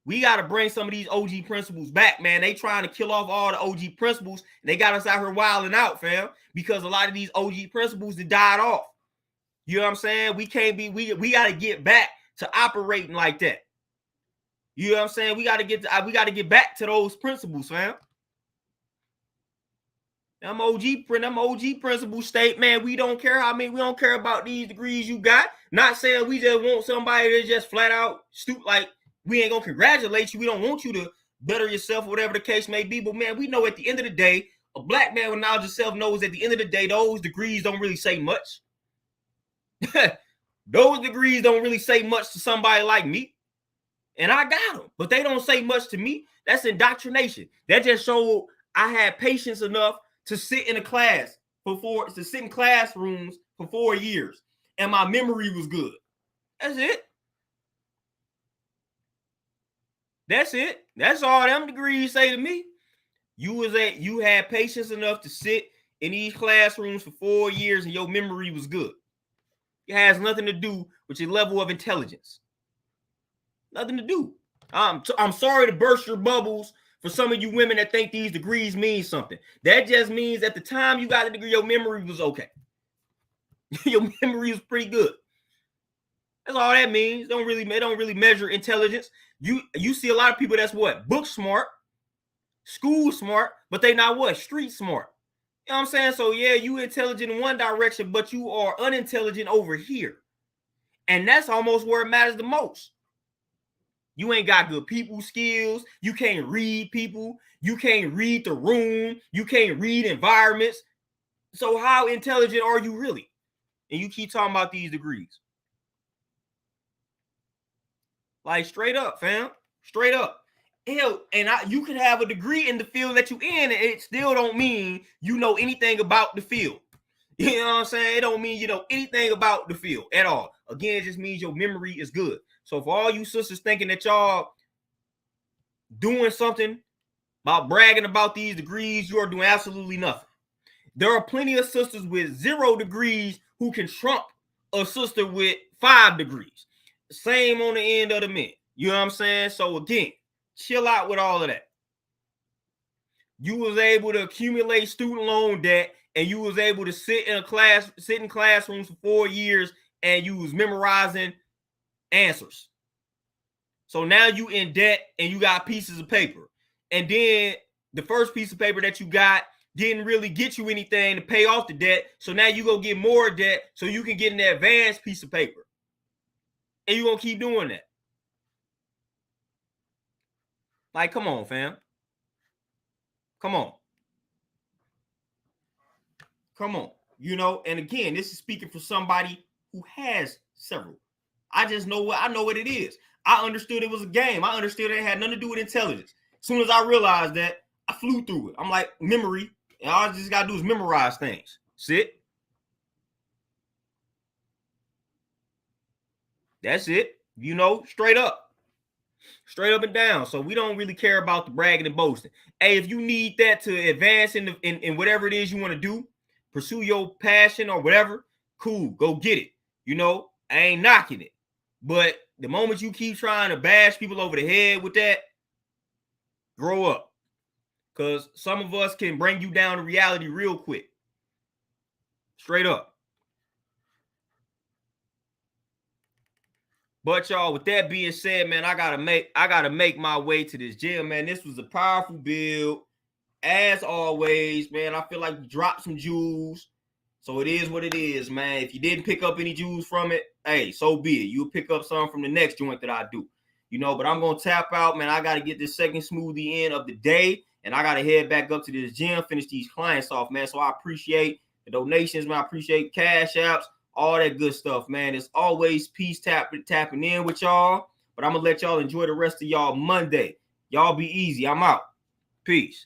We got to bring some of these OG principles back, man. They trying to kill off all the OG principles. And they got us out here wilding out, fam, because a lot of these OG principles that died off. You know what I'm saying? We got to get back to operating like that. You know what I'm saying? We got to get back to those principles, fam. Them OG principles state, man, we don't care we don't care about these degrees you got. Not saying we just want somebody to just flat out like we ain't gonna congratulate you. We don't want you to better yourself, whatever the case may be. But man, we know at the end of the day, a black man with knowledge of self knows at the end of the day, those degrees don't really say much. Those degrees don't really say much to somebody like me. And I got them, but they don't say much to me. That's indoctrination. That just showed I had patience enough to sit in a class to sit in classrooms for 4 years, and my memory was good. That's it. That's it. That's all them degrees say to me. You had patience enough to sit in these classrooms for 4 years and your memory was good. It has nothing to do with your level of intelligence. Nothing to do. I'm sorry to burst your bubbles for some of you women that think these degrees mean something. That just means at the time you got the degree, your memory was okay. Your memory was pretty good. That's all that means. It don't really measure intelligence. You see a lot of people that's what? Book smart, school smart, but they not what? Street smart. You know what I'm saying? So yeah, you intelligent in one direction, but you are unintelligent over here. And that's almost where it matters the most. You ain't got good people skills. You can't read people. You can't read the room. You can't read environments. So how intelligent are you really? And you keep talking about these degrees. Like straight up, fam. Straight up. Hell, and you could have a degree in the field that you in, and it still don't mean you know anything about the field. You know what I'm saying? It don't mean you know anything about the field at all. Again, it just means your memory is good. So for all you sisters thinking that y'all doing something about bragging about these degrees, you are doing absolutely nothing. There are plenty of sisters with 0 degrees who can trump a sister with 5 degrees. Same on the end of the men. You know what I'm saying? So again, chill out with all of that. You was able to accumulate student loan debt, and you was able to sit in classrooms for 4 years, and you was memorizing answers. So now you in debt and you got pieces of paper. And then the first piece of paper that you got didn't really get you anything to pay off the debt. So now you go get more debt so you can get an advanced piece of paper. And you're going to keep doing that. Like, come on, fam. Come on. Come on. You know, and again, this is speaking for somebody who has several. I just know what it is. I understood it was a game. I understood it had nothing to do with intelligence. As soon as I realized that, I flew through it. I'm like, memory. And all I just got to do is memorize things. Sit. That's it. You know, straight up. Straight up and down. So we don't really care about the bragging and boasting. Hey, if you need that to advance in whatever it is you want to do, pursue your passion or whatever, cool, go get it. You know, I ain't knocking it. But the moment you keep trying to bash people over the head with that, grow up. Because some of us can bring you down to reality real quick. Straight up. But y'all, with that being said, man, I gotta make my way to this gym, man. This was a powerful build. As always, man, I feel like we dropped some jewels. So it is what it is, man. If you didn't pick up any jewels from it, hey, so be it. You'll pick up some from the next joint that I do. You know, but I'm going to tap out, man. I got to get this second smoothie in of the day, and I got to head back up to this gym, finish these clients off, man. So I appreciate the donations, man. I appreciate cash apps, all that good stuff, man. It's always peace tapping in with y'all, but I'm going to let y'all enjoy the rest of y'all Monday. Y'all be easy. I'm out. Peace.